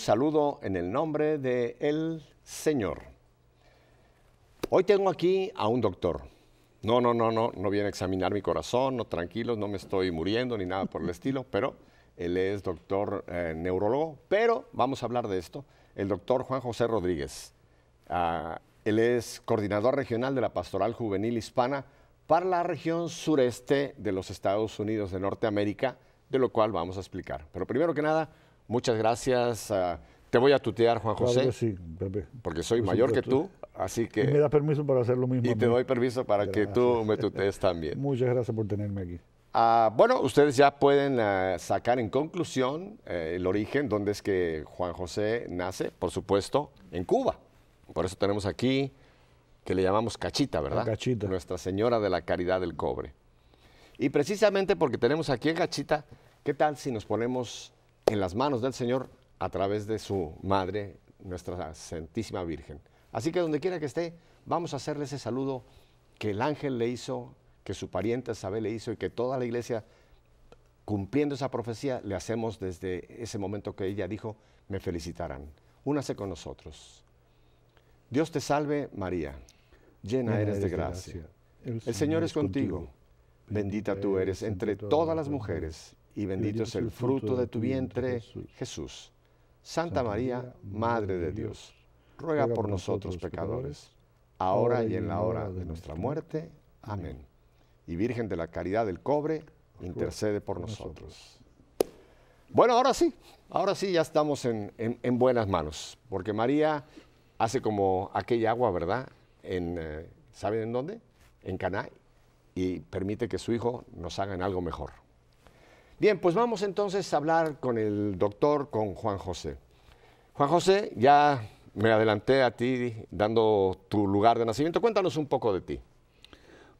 saludo en el nombre del Señor. Hoy tengo aquí a un doctor. No viene a examinar mi corazón, no, tranquilos, no me estoy muriendo ni nada por el estilo, pero él es doctor neurólogo, pero vamos a hablar de esto, el doctor Juan José Rodríguez. Él es coordinador regional de la Pastoral Juvenil Hispana para la región sureste de los Estados Unidos de Norteamérica, de lo cual vamos a explicar. Pero primero que nada, muchas gracias. Te voy a tutear, Juan José. Claro que sí, Pepe. Porque soy mayor que tú, así que... Y me da permiso para hacer lo mismo. Y te doy permiso para que tú me tutees también. Muchas gracias por tenerme aquí. Bueno, ustedes ya pueden sacar en conclusión el origen, dónde es que Juan José nace, por supuesto, en Cuba. Por eso tenemos aquí, que le llamamos Cachita, ¿verdad? La Cachita. Nuestra Señora de la Caridad del Cobre. Y precisamente porque tenemos aquí a Cachita, ¿qué tal si nos ponemos en las manos del Señor a través de su madre, nuestra Santísima Virgen? Así que donde quiera que esté, vamos a hacerle ese saludo que el ángel le hizo, que su pariente Isabel le hizo y que toda la iglesia, cumpliendo esa profecía, le hacemos desde ese momento que ella dijo, me felicitarán. Únase con nosotros. Dios te salve, María, llena eres de gracia. El Señor es contigo. Bendita tú eres entre todas las mujeres y bendito es el fruto de tu vientre, Jesús. Santa María, Madre de Dios, ruega por nosotros pecadores, ahora y en la hora de nuestra muerte. Amén. Y Virgen de la Caridad del Cobre, intercede por nosotros. Bueno, ahora sí ya estamos en buenas manos, porque María hace como aquella agua, ¿verdad? ¿Saben en dónde? En Caná, y permite que su hijo nos haga en algo mejor. Bien, pues vamos entonces a hablar con el doctor, con Juan José. Juan José, ya me adelanté a ti dando tu lugar de nacimiento. Cuéntanos un poco de ti.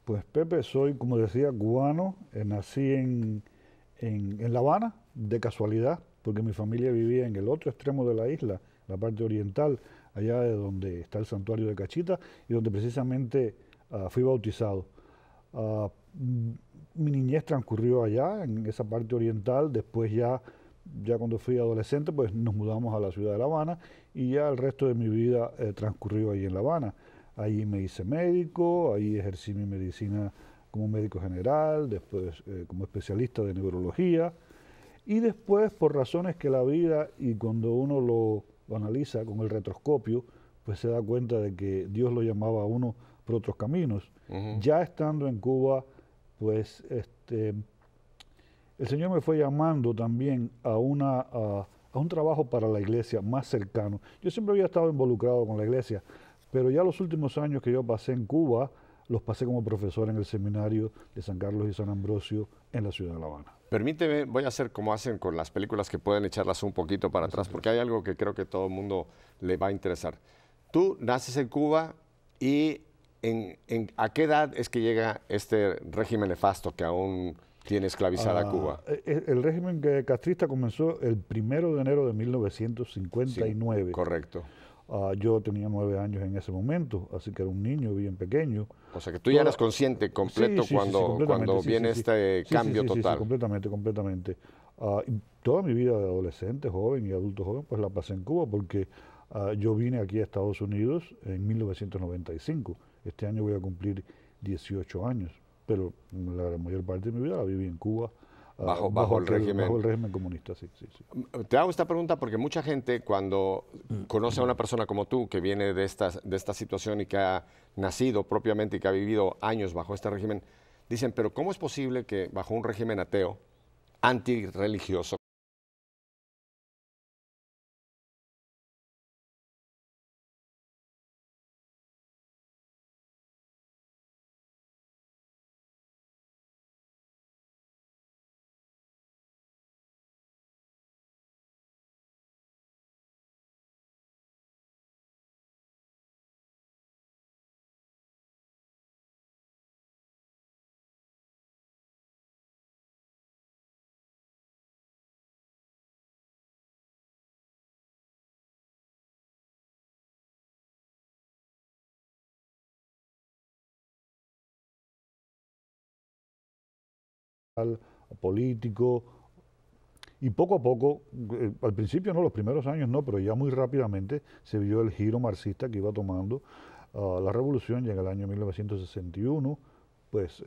Pues Pepe, soy, como decía, cubano. Nací en La Habana, de casualidad, porque mi familia vivía en el otro extremo de la isla, la parte oriental, allá de donde está el santuario de Cachita, y donde precisamente fui bautizado. Mi niñez transcurrió allá, en esa parte oriental. Después ya cuando fui adolescente, pues nos mudamos a la ciudad de La Habana, y ya el resto de mi vida transcurrió ahí en La Habana. Ahí me hice médico, ahí ejercí mi medicina como médico general, después como especialista de neurología, y después, por razones que la vida, y cuando uno lo analiza con el retroscopio, pues se da cuenta de que Dios lo llamaba a uno por otros caminos. Ya estando en Cuba, pues el Señor me fue llamando también a un trabajo para la iglesia más cercano. Yo siempre había estado involucrado con la iglesia, pero ya los últimos años que yo pasé en Cuba, los pasé como profesor en el seminario de San Carlos y San Ambrosio en la ciudad de La Habana. Permíteme, voy a hacer como hacen con las películas, que pueden echarlas un poquito para atrás, porque hay algo que creo que todo el mundo le va a interesar. Tú naces en Cuba y ¿a qué edad es que llega este régimen nefasto que aún tiene esclavizada a Cuba? El régimen castrista comenzó el 1 de enero de 1959. Sí, correcto. Yo tenía 9 años en ese momento, así que era un niño bien pequeño. O sea que tú ya eras consciente completo cuando viene este cambio total. Sí, completamente. Y toda mi vida de adolescente, joven y adulto joven, pues la pasé en Cuba, porque yo vine aquí a Estados Unidos en 1995. Este año voy a cumplir 18 años, pero la mayor parte de mi vida la viví en Cuba. Bajo el régimen comunista, sí. Te hago esta pregunta porque mucha gente, cuando conoce a una persona como tú, que viene de esta situación y que ha nacido propiamente y que ha vivido años bajo este régimen, dicen, pero ¿cómo es posible que bajo un régimen ateo, antirreligioso, Político, Y poco a poco, al principio no, los primeros años no, pero ya muy rápidamente se vio el giro marxista que iba tomando la revolución, y en el año 1961 pues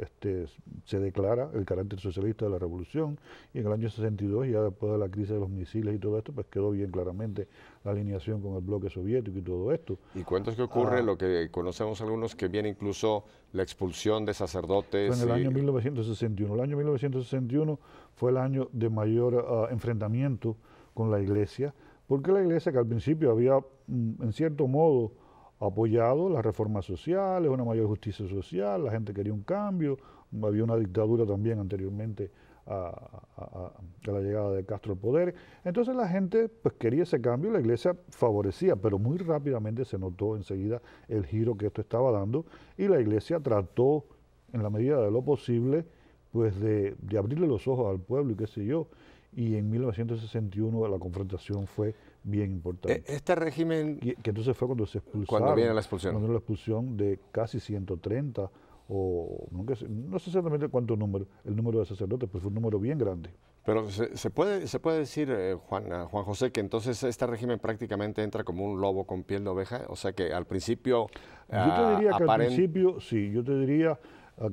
se declara el carácter socialista de la revolución, y en el año 62, ya después de la crisis de los misiles y todo esto, pues quedó bien claramente la alineación con el bloque soviético y todo esto. ¿Y cuánto es que ocurre lo que conocemos algunos, que viene incluso la expulsión de sacerdotes? Fue en el año 1961. El año 1961 fue el año de mayor enfrentamiento con la Iglesia, porque la Iglesia, que al principio había, en cierto modo, apoyado las reformas sociales, una mayor justicia social, la gente quería un cambio, había una dictadura también anteriormente a la llegada de Castro al poder. Entonces la gente pues quería ese cambio, la Iglesia favorecía, pero muy rápidamente se notó enseguida el giro que esto estaba dando, y la Iglesia trató, en la medida de lo posible, pues de abrirle los ojos al pueblo y qué sé yo, y en 1961 la confrontación fue bien importante. Este régimen... Que entonces fue cuando se expulsaron. Cuando viene la expulsión. Cuando viene la expulsión de casi 130, o no sé exactamente cuánto número, el número de sacerdotes, pero fue un número bien grande. Pero se puede decir, Juan José, que entonces este régimen prácticamente entra como un lobo con piel de oveja, o sea que al principio... Yo te diría que al principio, sí, yo te diría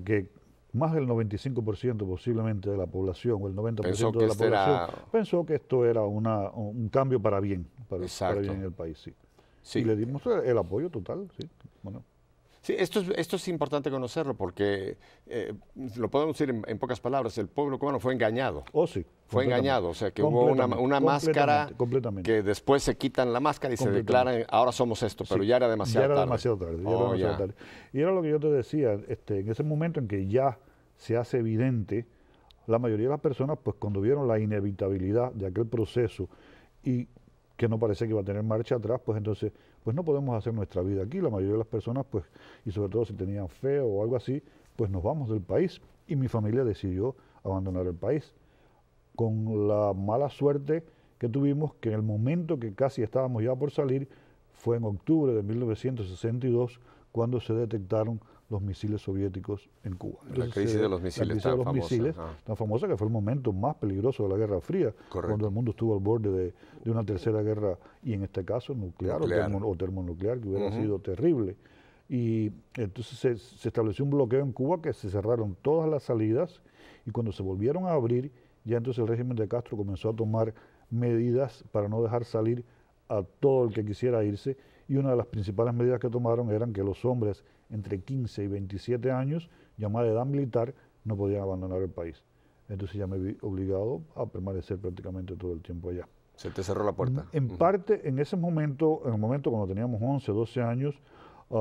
que más del 95% posiblemente de la población, o el 90% de la población, pensó que esto era un cambio para bien, para bien en el país, sí. Sí. Y le dimos el apoyo total, sí. Bueno. Sí, esto es importante conocerlo, porque lo podemos decir en pocas palabras, el pueblo cubano fue engañado. Oh, sí. Fue engañado, o sea que hubo una máscara que después se quitan la máscara y se declaran, ahora somos esto, pero ya era demasiado tarde. Demasiado tarde. Y era lo que yo te decía, en ese momento en que ya se hace evidente, la mayoría de las personas, pues cuando vieron la inevitabilidad de aquel proceso y que no parecía que iba a tener marcha atrás, pues entonces, pues no podemos hacer nuestra vida aquí. La mayoría de las personas, pues, y sobre todo si tenían fe o algo así, pues nos vamos del país. Y mi familia decidió abandonar el país, con la mala suerte que tuvimos, que en el momento que casi estábamos ya por salir, fue en octubre de 1962, cuando se detectaron los misiles soviéticos en Cuba. Entonces, la crisis de los misiles, tan famosa, que fue el momento más peligroso de la Guerra Fría, cuando el mundo estuvo al borde de una tercera guerra, y en este caso nuclear. O termonuclear, que hubiera sido terrible. Y entonces se estableció un bloqueo en Cuba, que se cerraron todas las salidas, y cuando se volvieron a abrir, ya entonces el régimen de Castro comenzó a tomar medidas para no dejar salir a todo el que quisiera irse, y una de las principales medidas que tomaron eran que los hombres entre 15 y 27 años, llamada edad militar, no podían abandonar el país. Entonces ya me vi obligado a permanecer prácticamente todo el tiempo allá. ¿Se te cerró la puerta? En parte, en ese momento, cuando teníamos 11, 12 años,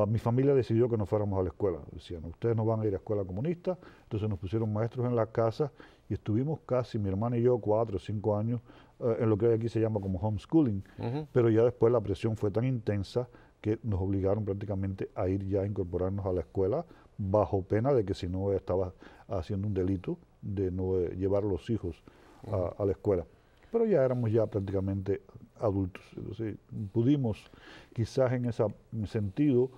mi familia decidió que nos fuéramos a la escuela. Decían, ustedes no van a ir a escuela comunista. Entonces nos pusieron maestros en la casa y estuvimos casi, mi hermana y yo, 4 o 5 años en lo que hoy aquí se llama como homeschooling. Pero ya después la presión fue tan intensa que nos obligaron prácticamente a ir ya a incorporarnos a la escuela, bajo pena de que si no estaba haciendo un delito de no llevar a los hijos a la escuela. Pero ya éramos ya prácticamente adultos. Entonces, pudimos quizás en ese sentido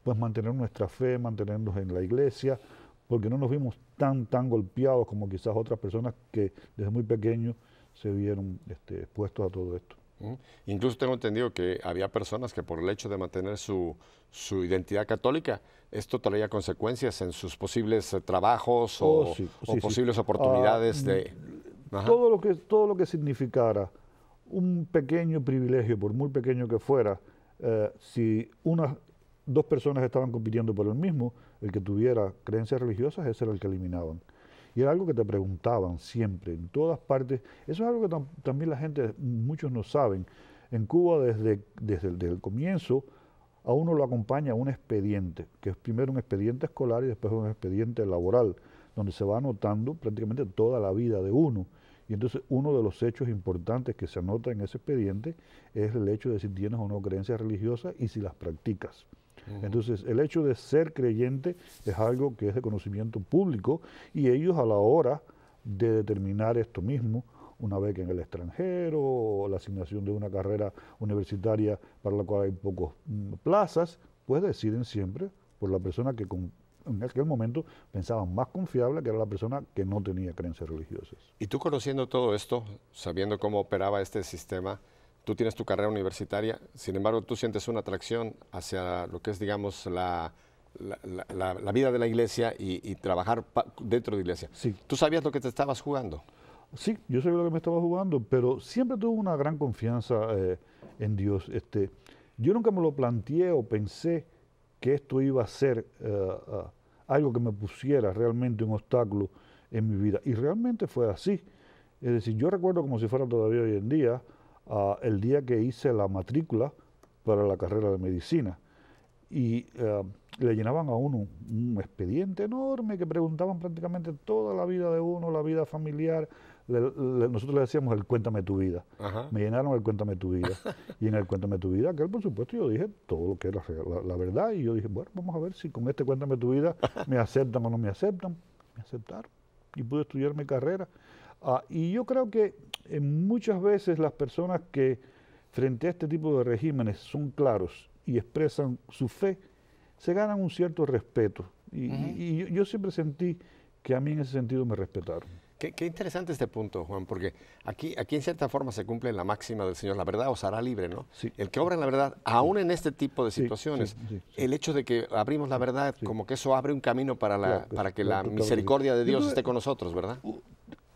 pues mantener nuestra fe, mantenernos en la iglesia, porque no nos vimos tan golpeados como quizás otras personas que desde muy pequeños se vieron expuestos a todo esto. Incluso tengo entendido que había personas que por el hecho de mantener su identidad católica, esto traía consecuencias en sus posibles trabajos o posibles oportunidades de... Todo lo que significara un pequeño privilegio, por muy pequeño que fuera, si dos personas estaban compitiendo por el mismo, el que tuviera creencias religiosas, ese era el que eliminaban. Y era algo que te preguntaban siempre, en todas partes. Eso es algo que también la gente, muchos no saben. En Cuba, desde el comienzo, a uno lo acompaña un expediente, que es primero un expediente escolar y después un expediente laboral, donde se va anotando prácticamente toda la vida de uno. Y entonces uno de los hechos importantes que se anota en ese expediente es el hecho de si tienes o no creencias religiosas y si las practicas. Entonces, el hecho de ser creyente es algo que es de conocimiento público, y ellos, a la hora de determinar esto mismo, una beca en el extranjero o la asignación de una carrera universitaria para la cual hay pocas plazas, pues deciden siempre por la persona que con en aquel momento pensaban más confiable que era la persona que no tenía creencias religiosas. Y tú conociendo todo esto, sabiendo cómo operaba este sistema, tú tienes tu carrera universitaria, sin embargo tú sientes una atracción hacia lo que es, digamos, la vida de la iglesia y trabajar dentro de la iglesia. Sí. ¿Tú sabías lo que te estabas jugando? Sí, yo sabía lo que me estaba jugando, pero siempre tuve una gran confianza en Dios. Yo nunca me lo planteé o pensé que esto iba a ser algo que me pusiera realmente un obstáculo en mi vida. Y realmente fue así. Es decir, yo recuerdo como si fuera todavía hoy en día, el día que hice la matrícula para la carrera de medicina. Y le llenaban a uno un expediente enorme que preguntaban prácticamente toda la vida de uno, la vida familiar. Nosotros le decíamos el cuéntame tu vida. Ajá. Me llenaron el cuéntame tu vida. Y en el cuéntame tu vida, aquel por supuesto yo dije todo lo que era la verdad. Y yo dije, bueno, vamos a ver si con este cuéntame tu vida me aceptan o no me aceptan. Me aceptaron y pude estudiar mi carrera. Y yo creo que muchas veces las personas que frente a este tipo de regímenes son claros y expresan su fe, se ganan un cierto respeto. Y yo siempre sentí que a mí en ese sentido me respetaron. Qué interesante este punto, Juan, porque aquí en cierta forma se cumple la máxima del Señor, la verdad os hará libre, ¿no? Sí. El que obra en la verdad, aún en este tipo de Sí, situaciones, sí. el hecho de que abrimos la verdad, como que eso abre un camino para, para que la claro, misericordia de yo Dios tuve- esté con nosotros, ¿verdad?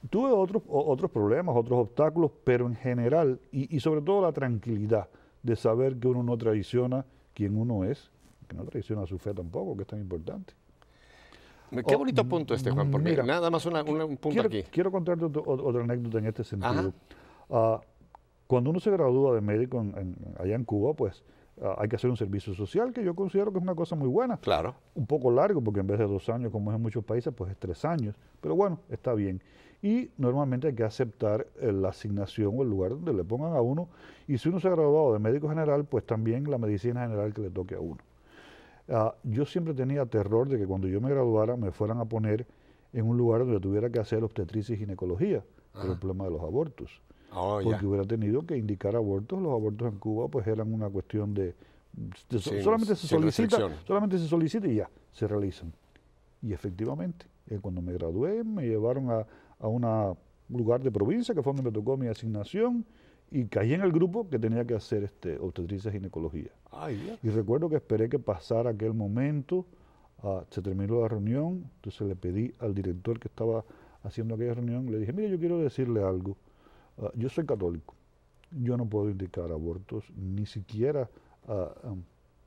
Tuve otros problemas, otros obstáculos, pero en general, y sobre todo la tranquilidad de saber que uno no traiciona quien uno es, que no traiciona su fe tampoco, que es tan importante. Qué bonito punto este, Juan, porque mira, nada más un punto aquí. Quiero contarte otra anécdota en este sentido. Ajá. Cuando uno se gradúa de médico allá en Cuba, pues hay que hacer un servicio social, que yo considero que es una cosa muy buena. Claro. Un poco largo, porque en vez de 2 años, como es en muchos países, pues es 3 años. Pero bueno, está bien. Y normalmente hay que aceptar la asignación o el lugar donde le pongan a uno. Y si uno se ha graduado de médico general, pues también la medicina general que le toque a uno. Yo siempre tenía terror de que cuando yo me graduara me fueran a poner en un lugar donde tuviera que hacer obstetricia y ginecología por el problema de los abortos. Oh, Porque ya. hubiera tenido que indicar abortos. Los abortos en Cuba pues eran una cuestión solamente se sin solicita, restricción. solamente se solicita y ya, se realizan. Y efectivamente, cuando me gradué me llevaron a un lugar de provincia que fue donde me tocó mi asignación y caí en el grupo que tenía que hacer obstetricia y ginecología. Ay, Dios. Y recuerdo que esperé que pasara aquel momento, se terminó la reunión, entonces le pedí al director que estaba haciendo aquella reunión, le dije, mire, yo quiero decirle algo, yo soy católico, yo no puedo indicar abortos, ni siquiera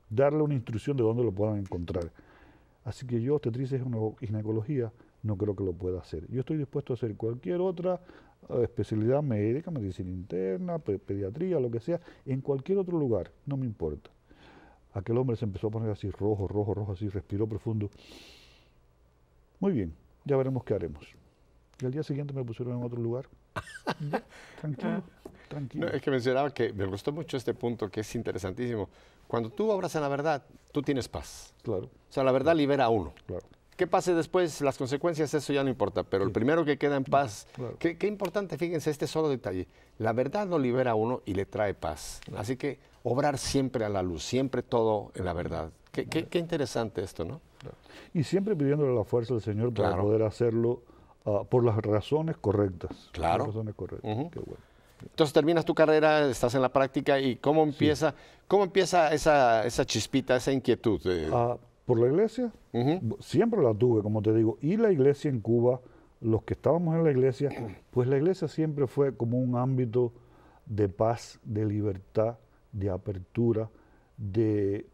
darle una instrucción de dónde lo puedan encontrar. Así que yo, obstetricia y ginecología, no creo que lo pueda hacer. Yo estoy dispuesto a hacer cualquier otra especialidad médica, medicina interna, pediatría, lo que sea, en cualquier otro lugar, no me importa. Aquel hombre se empezó a poner así rojo, así, respiró profundo. Muy bien, ya veremos qué haremos. Y al día siguiente me pusieron en otro lugar. Ya, tranquilo, tranquilo. No, es que mencionaba que me gustó mucho este punto, que es interesantísimo. Cuando tú obras en la verdad, tú tienes paz. Claro, O sea, la verdad libera a uno. claro. ¿Qué pase después? Las consecuencias, eso ya no importa, pero el primero que queda en paz, Claro. qué importante, fíjense, este solo detalle. La verdad lo libera a uno y le trae paz. Así que obrar siempre a la luz, siempre todo en la verdad. Qué interesante esto, ¿no? Y siempre pidiéndole la fuerza al Señor para Claro. poder hacerlo por las razones correctas. Claro. Por las razones correctas. Ujú. Qué bueno. Entonces terminas tu carrera, estás en la práctica y ¿cómo empieza esa chispita, esa inquietud? Por la iglesia, Ujú. siempre la tuve, como te digo, y la iglesia en Cuba, los que estábamos en la iglesia, pues la iglesia siempre fue como un ámbito de paz, de libertad, de apertura, de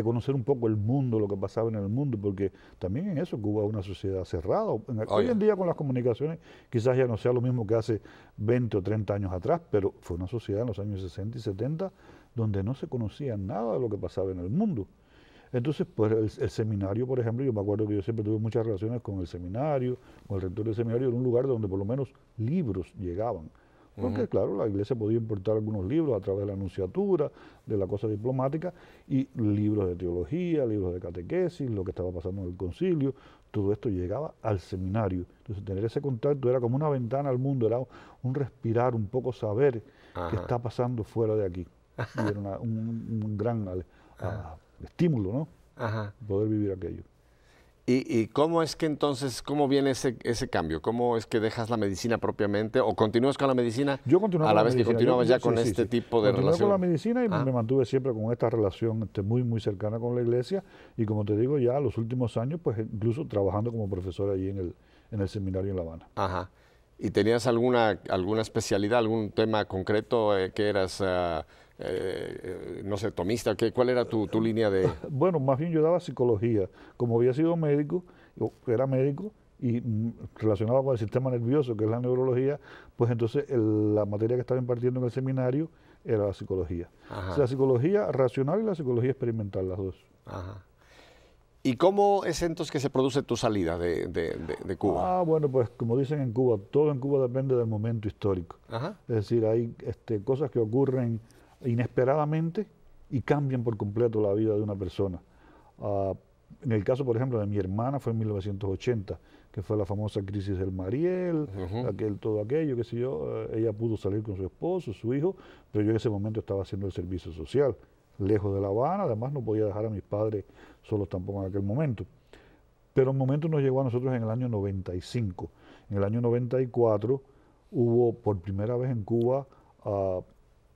conocer un poco el mundo, lo que pasaba en el mundo, porque también en eso Cuba es una sociedad cerrada. Hoy en día con las comunicaciones quizás ya no sea lo mismo que hace 20 o 30 años atrás, pero fue una sociedad en los años 60 y 70 donde no se conocía nada de lo que pasaba en el mundo. Entonces, pues el seminario, por ejemplo, yo me acuerdo que yo siempre tuve muchas relaciones con el seminario, con el rector del seminario, era un lugar donde por lo menos libros llegaban. Porque, claro, la iglesia podía importar algunos libros a través de la anunciatura, de la cosa diplomática, y libros de teología, libros de catequesis, lo que estaba pasando en el concilio, todo esto llegaba al seminario. Entonces, tener ese contacto era como una ventana al mundo, era un respirar, un poco saber qué está pasando fuera de aquí. Y era un gran estímulo, ¿no? Ajá. Poder vivir aquello. ¿Y cómo es que entonces, cómo viene ese cambio? ¿Cómo es que dejas la medicina propiamente o continúas con la medicina Yo continuaba a la con la vez que medicina. continuabas ya con Sí, este sí. tipo de Continué relación? con la medicina y Ah, me mantuve siempre con esta relación muy, muy cercana con la iglesia. Y como te digo, ya los últimos años, pues incluso trabajando como profesor allí en el seminario en La Habana. ajá. ¿Y tenías alguna especialidad, algún tema concreto que eras, no sé, tomista? ¿Cuál era tu línea de...? Bueno, más bien yo daba psicología. Como había sido médico, yo era médico y relacionado con el sistema nervioso, que es la neurología, pues entonces la materia que estaba impartiendo en el seminario era la psicología. O sea, la Ajá, psicología racional y la psicología experimental, las dos. ajá. ¿Y cómo es entonces que se produce tu salida de Cuba? Ah, bueno, pues como dicen en Cuba, todo en Cuba depende del momento histórico. Ajá. Es decir, hay cosas que ocurren inesperadamente y cambian por completo la vida de una persona. Ah, en el caso, por ejemplo, de mi hermana fue en 1980, que fue la famosa crisis del Mariel, Ujú. todo aquello, qué sé yo. Ella pudo salir con su esposo, su hijo, pero yo en ese momento estaba haciendo el servicio social, lejos de La Habana, además no podía dejar a mis padres solos tampoco en aquel momento. Pero el momento nos llegó a nosotros en el año 95. En el año 94 hubo por primera vez en Cuba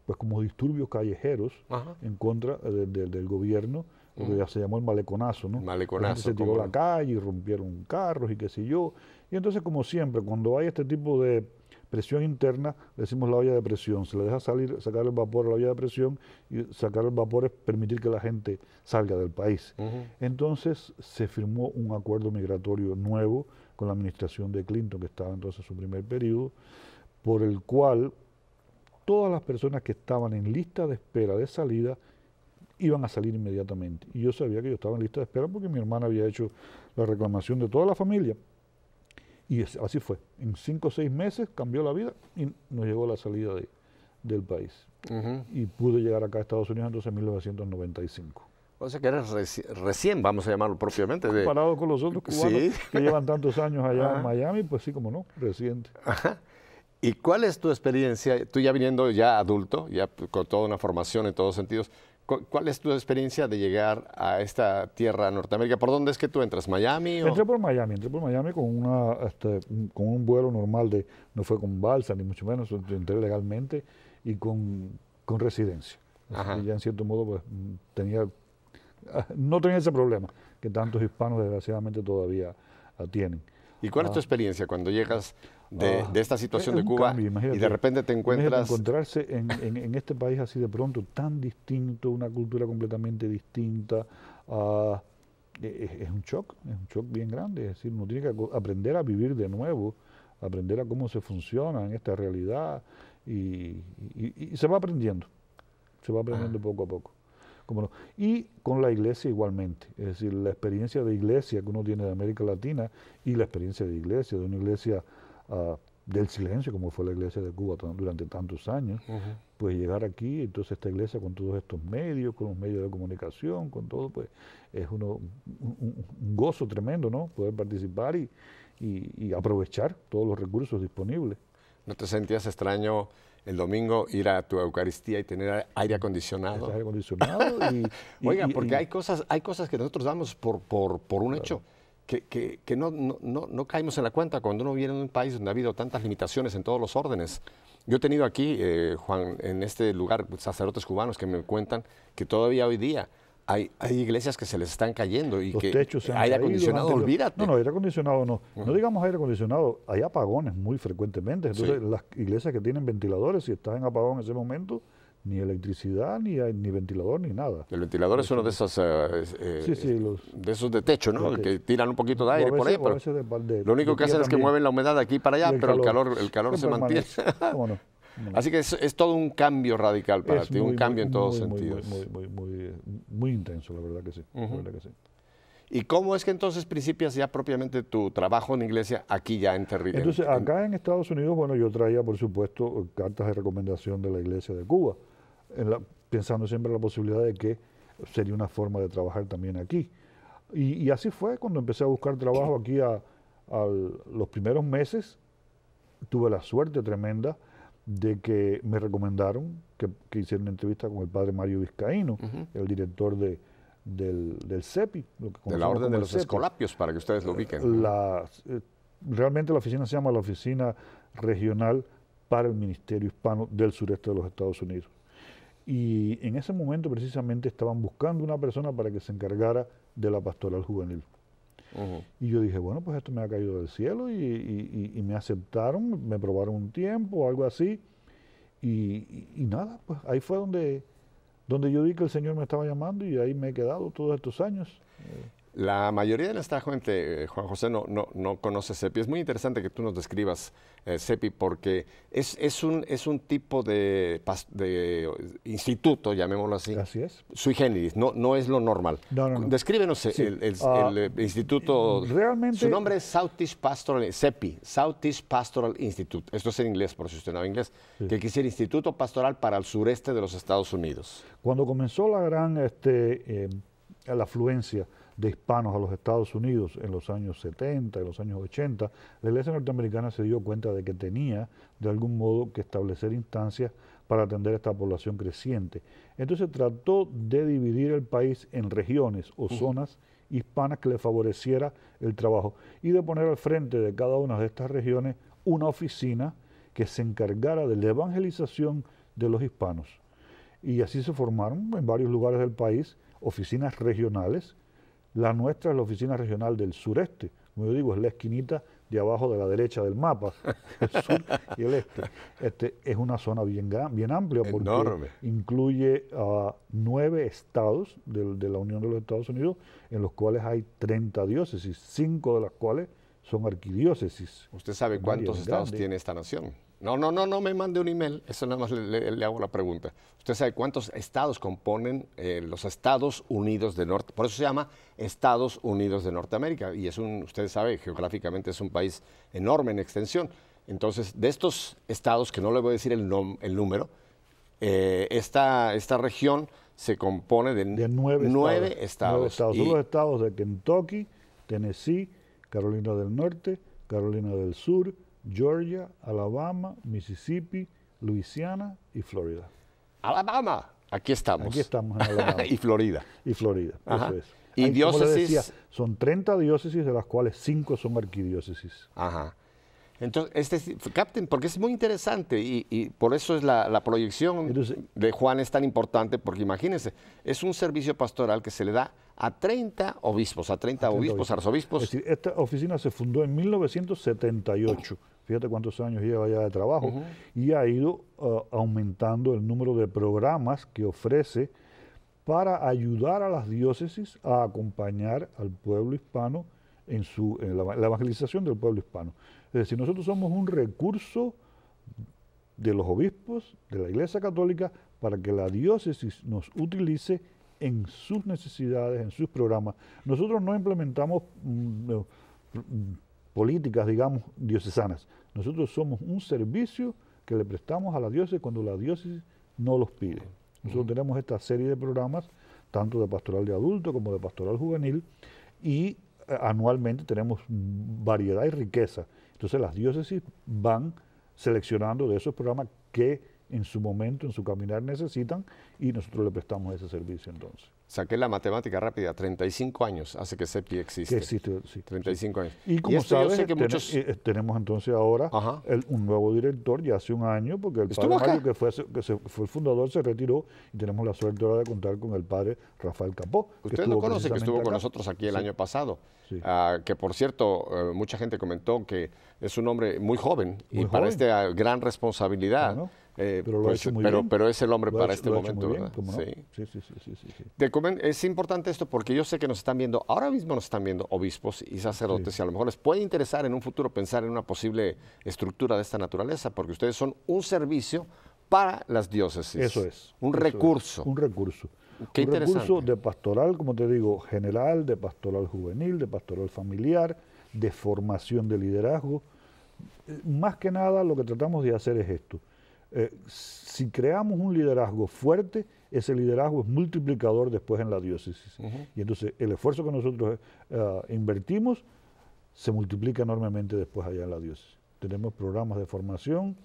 pues como disturbios callejeros Ajá. en contra del gobierno, lo que Ujú. ya se llamó el maleconazo, El ¿no? La gente se maleconazo, tiró cómo a la no. calle y rompieron carros y qué sé yo. Y entonces, como siempre, cuando hay este tipo de presión interna, le decimos la olla de presión. Se le deja sacar el vapor a la olla de presión y sacar el vapor es permitir que la gente salga del país. Ujú. Entonces se firmó un acuerdo migratorio nuevo con la administración de Clinton, que estaba entonces en su primer periodo, por el cual todas las personas que estaban en lista de espera de salida iban a salir inmediatamente. Y yo sabía que yo estaba en lista de espera porque mi hermana había hecho la reclamación de toda la familia. Y así fue. En 5 o 6 meses cambió la vida y nos llegó la salida del país. Ujú. Y pude llegar acá a Estados Unidos entonces en 1995. O sea que eres recién, vamos a llamarlo propiamente, de... Comparado con los otros cubanos Sí. que llevan tantos años allá en Ajá. Miami, pues sí, como no, reciente. ¿Y cuál es tu experiencia, tú ya viniendo ya adulto, ya con toda una formación en todos sentidos, cuál es tu experiencia de llegar a esta tierra Norteamérica? ¿Por dónde es que tú entras? ¿Miami o...? Entré por Miami con con un vuelo normal no fue con balsa ni mucho menos, entré legalmente y con residencia. Así Ajá. que ya en cierto modo pues no tenía ese problema que tantos hispanos desgraciadamente todavía tienen. ¿Y cuál es tu Ah, experiencia cuando llegas Ah, de esta es situación de un Cuba cambio, y de repente te imagínate encuentras... encontrarse en este país así de pronto, tan distinto, una cultura completamente distinta. ah, es es un shock bien grande. Es decir, uno tiene que aprender a vivir de nuevo, aprender a cómo se funciona en esta realidad y se va Ah, aprendiendo poco a poco. ¿Cómo no? Y con la iglesia igualmente, es decir, la experiencia de iglesia que uno tiene de América Latina y la experiencia de iglesia, de una iglesia del silencio, como fue la iglesia de Cuba durante tantos años, ujú. pues llegar aquí, entonces esta iglesia con todos estos medios, con los medios de comunicación, con todo, pues es un gozo tremendo, ¿no? Poder participar y aprovechar todos los recursos disponibles. ¿No te sentías extraño el domingo ir a tu Eucaristía y tener aire Este acondicionado? aire acondicionado Oiga, porque y hay cosas que nosotros damos por un claro. hecho, que no caímos en la cuenta cuando uno viene de un país donde ha habido tantas limitaciones en todos los órdenes. Yo he tenido aquí, Juan, en este lugar, sacerdotes cubanos que me cuentan que todavía hoy día hay iglesias que se les están cayendo y Los que techos se han aire caído. acondicionado, olvídate. No, aire acondicionado no. No Ujú. digamos aire acondicionado, hay apagones muy frecuentemente. Sí. Entonces, las iglesias que tienen ventiladores, si estás en apagón en ese momento, ni electricidad, ni ventilador, ni nada. El ventilador es uno de esos, Sí, sí, de esos de techo, ¿no? los Que tiran un poquito de o a aire por veces, ahí, o a pero veces lo único de que pie hacen es que también. mueven la humedad de aquí para Y allá, pero el calor que se mantiene. permanece. ¿Cómo no? ¿Cómo no? Así que es todo un cambio radical para Es ti, un cambio en todos muy, sentidos. muy intenso, la verdad que sí. La Ujú. verdad que sí. ¿Y cómo es que entonces principias ya propiamente tu trabajo en la iglesia aquí ya en territorio? Entonces, acá en Estados Unidos, bueno, yo traía, por supuesto, cartas de recomendación de la Iglesia de Cuba, pensando siempre en la posibilidad de que sería una forma de trabajar también aquí. Y así fue cuando empecé a buscar trabajo aquí los primeros meses. Tuve la suerte tremenda de que me recomendaron que hiciera una entrevista con el padre Mario Vizcaíno, Ujú. el director del CEPI. Lo que De la conocemos Orden como de el los CEPI. Escolapios, para que ustedes lo ubiquen. Realmente la oficina se llama la Oficina Regional para el Ministerio Hispano del Sureste de los Estados Unidos. Y en ese momento precisamente estaban buscando una persona para que se encargara de la pastoral juvenil. Y yo dije, bueno, pues esto me ha caído del cielo y me aceptaron, me probaron un tiempo o algo así. Y nada, pues ahí fue donde yo vi que el Señor me estaba llamando y ahí me he quedado todos estos años. La mayoría de nuestra gente, Juan José, no conoce CEPI. Es muy interesante que tú nos describas CEPI porque es un tipo de instituto, llamémoslo así. Así es. Sui generis, no es lo normal. No. Descríbenos Sí. el instituto. Realmente. Su nombre es Southeast Pastoral, CEPI, Southeast Pastoral Institute. Esto es en inglés, por si usted no habla inglés. Sí. Que quiere decir Instituto Pastoral para el Sureste de los Estados Unidos. Cuando comenzó la gran la afluencia de hispanos a los Estados Unidos en los años 70, en los años 80, la Iglesia norteamericana se dio cuenta de que tenía de algún modo que establecer instancias para atender a esta población creciente. Entonces trató de dividir el país en regiones o zonas hispanas que le favoreciera el trabajo y de poner al frente de cada una de estas regiones una oficina que se encargara de la evangelización de los hispanos. Y así se formaron en varios lugares del país oficinas regionales. La nuestra es la oficina regional del sureste, como yo digo, es la esquinita de abajo de la derecha del mapa, el sur y el este. Es una zona bien amplia porque enorme. Incluye 9 estados de la Unión de los Estados Unidos, en los cuales hay 30 diócesis, 5 de las cuales son arquidiócesis. ¿Usted sabe cuántos estados tiene esta nación? No me mande un email, eso nada más le hago la pregunta. ¿Usted sabe cuántos estados componen los Estados Unidos de Norte? Por eso se llama Estados Unidos de Norteamérica y usted sabe, geográficamente es un país enorme en extensión. Entonces, de estos estados, que no le voy a decir el número, esta región se compone de 9 estados. Son los estados de Kentucky, Tennessee, Carolina del Norte, Carolina del Sur, Georgia, Alabama, Mississippi, Luisiana y Florida. ¡Alabama! Aquí estamos. Aquí estamos en Alabama. Y Florida. Y Florida, eso es. Y diócesis. Como le decía, son 30 diócesis, de las cuales 5 son arquidiócesis. Ajá. Entonces, capten, porque es muy interesante y por eso es la proyección de Juan es tan importante, porque imagínense, es un servicio pastoral que se le da a 30 obispos, arzobispos. Es decir, esta oficina se fundó en 1978, fíjate cuántos años lleva ya de trabajo, y ha ido aumentando el número de programas que ofrece para ayudar a las diócesis a acompañar al pueblo hispano en la evangelización del pueblo hispano. Es decir, nosotros somos un recurso de los obispos, de la Iglesia Católica, para que la diócesis nos utilice en sus necesidades, en sus programas. Nosotros no implementamos políticas, digamos, diocesanas. Nosotros somos un servicio que le prestamos a la diócesis cuando la diócesis no los pide. Nosotros tenemos esta serie de programas, tanto de pastoral de adulto como de pastoral juvenil, y anualmente tenemos variedad y riqueza. Entonces las diócesis van seleccionando de esos programas que en su momento, en su caminar necesitan, y nosotros le prestamos ese servicio entonces. Saqué la matemática rápida, 35 años hace que CEPI existe. Que existe, sí. 35 años. Y como sabes, yo sé que muchos... tenemos entonces ahora un nuevo director, ya hace un año, porque el padre Mario, que fue el fundador, se retiró, y tenemos la suerte ahora de contar con el padre Rafael Capó. Usted lo conoce, que estuvo con nosotros aquí el año pasado. Sí. Que por cierto, mucha gente comentó que es un hombre muy joven y para esta gran responsabilidad. Bueno, pero lo ha hecho muy bien. Pero es el hombre para este momento, ¿verdad? ¿Cómo no? Sí. Es importante esto porque yo sé que nos están viendo, ahora mismo nos están viendo obispos y sacerdotes, y a lo mejor les puede interesar en un futuro pensar en una posible estructura de esta naturaleza, porque ustedes son un servicio para las diócesis. Eso es. Un recurso. Un recurso. Qué un interesante. Recurso de pastoral, como te digo, general, de pastoral juvenil, de pastoral familiar, de formación de liderazgo. Más que nada lo que tratamos de hacer es esto. Si creamos un liderazgo fuerte, ese liderazgo es multiplicador después en la diócesis. Y entonces el esfuerzo que nosotros invertimos se multiplica enormemente después allá en la diócesis. Tenemos programas de formación,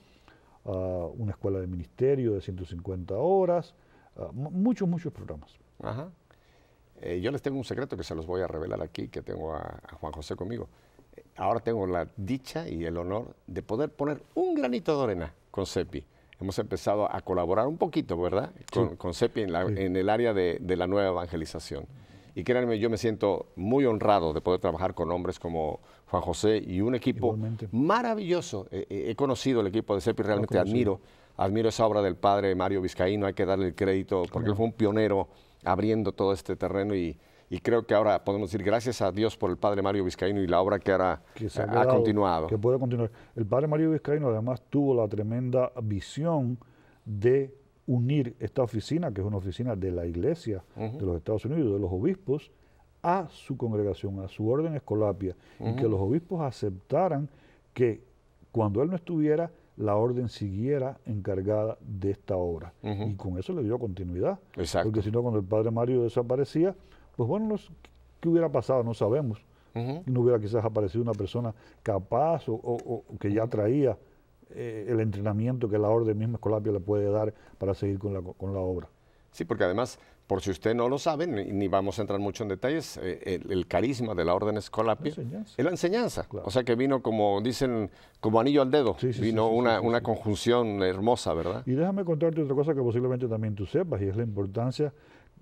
una escuela de ministerio de 150 horas, muchos programas. Ajá. Yo les tengo un secreto que se los voy a revelar aquí, que tengo a Juan José conmigo. Ahora tengo la dicha y el honor de poder poner un granito de arena con CEPI. Hemos empezado a colaborar un poquito, ¿verdad? Con CEPI en el área de la nueva evangelización. Y créanme, yo me siento muy honrado de poder trabajar con hombres como Juan José y un equipo maravilloso. He conocido el equipo de CEPI, realmente admiro esa obra del padre Mario Vizcaíno, hay que darle el crédito porque él fue un pionero abriendo todo este terreno y creo que ahora podemos decir gracias a Dios por el padre Mario Vizcaíno y la obra que ahora ha continuado. Que puede continuar. El padre Mario Vizcaíno además tuvo la tremenda visión de unir esta oficina, que es una oficina de la Iglesia de los Estados Unidos, de los obispos, a su congregación, a su orden Escolapia, y que los obispos aceptaran que cuando él no estuviera, la orden siguiera encargada de esta obra. Y con eso le dio continuidad. Exacto. Porque si no, cuando el padre Mario desaparecía, pues bueno, ¿qué hubiera pasado? No sabemos. No hubiera quizás aparecido una persona capaz o que ya traía el entrenamiento que la orden misma Escolapia le puede dar para seguir con la obra. Sí, porque además, por si usted no lo sabe, ni vamos a entrar mucho en detalles, el carisma de la orden Escolapia es la enseñanza. Claro. O sea que vino, como dicen, como anillo al dedo, vino una conjunción hermosa, ¿verdad? Y déjame contarte otra cosa que posiblemente también tú sepas, y es la importancia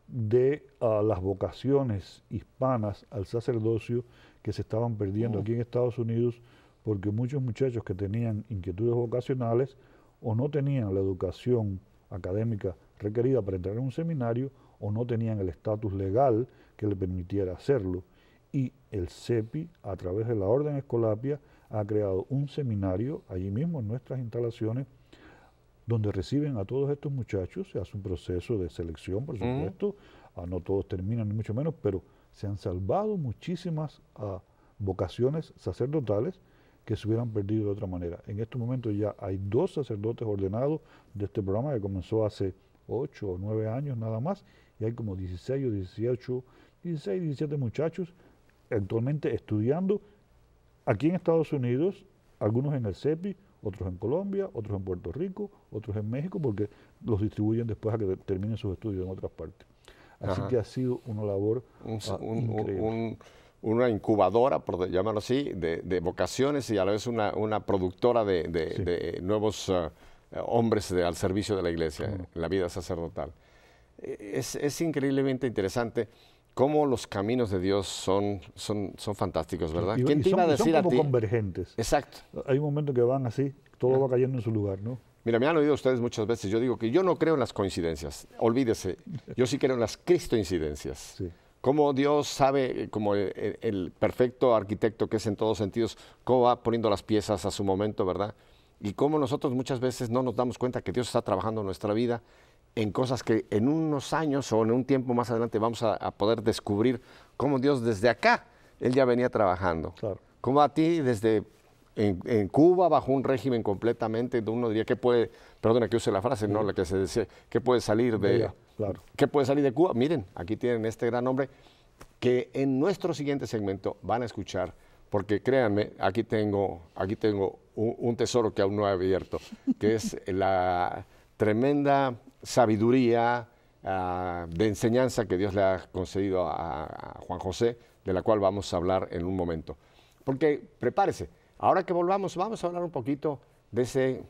de las vocaciones hispanas al sacerdocio que se estaban perdiendo aquí en Estados Unidos, porque muchos muchachos que tenían inquietudes vocacionales o no tenían la educación académica requerida para entrar en un seminario o no tenían el estatus legal que le permitiera hacerlo. Y el CEPI, a través de la Orden Escolapia, ha creado un seminario allí mismo en nuestras instalaciones donde reciben a todos estos muchachos, se hace un proceso de selección, por supuesto, no todos terminan ni mucho menos, pero se han salvado muchísimas vocaciones sacerdotales que se hubieran perdido de otra manera. En este momento ya hay 2 sacerdotes ordenados de este programa que comenzó hace 8 o 9 años nada más, y hay como 16 o 17 muchachos actualmente estudiando aquí en Estados Unidos, algunos en el CEPI, otros en Colombia, otros en Puerto Rico, otros en México, porque los distribuyen después a que terminen sus estudios en otras partes. Así que ha sido una labor increíble. Una incubadora, por llamarlo así, de vocaciones y a la vez una productora de nuevos hombres al servicio de la Iglesia, en la vida sacerdotal. Es increíblemente interesante cómo los caminos de Dios son fantásticos, ¿verdad? ¿Quién te iba a decir a ti? Son como convergentes. Exacto. Hay un momento que van así, todo va cayendo en su lugar, ¿no? Mira, me han oído ustedes muchas veces, yo digo que yo no creo en las coincidencias, olvídese, yo sí creo en las cristoincidencias. Sí. Cómo Dios sabe, como el perfecto arquitecto que es en todos sentidos, cómo va poniendo las piezas a su momento, ¿verdad? Y cómo nosotros muchas veces no nos damos cuenta que Dios está trabajando en nuestra vida en cosas que en unos años o en un tiempo más adelante vamos a poder descubrir cómo Dios desde acá, Él ya venía trabajando. Claro. Cómo a ti desde en Cuba, bajo un régimen completamente, uno diría que puede, perdona que use la frase, ¿no? La que se decía, ¿qué puede salir de, claro. ¿Qué puede salir de Cuba? Miren, aquí tienen este gran hombre que en nuestro siguiente segmento van a escuchar, porque créanme, aquí tengo un tesoro que aún no he abierto, que es la tremenda sabiduría de enseñanza que Dios le ha concedido a Juan José, de la cual vamos a hablar en un momento. Porque prepárese, ahora que volvamos, vamos a hablar un poquito de ese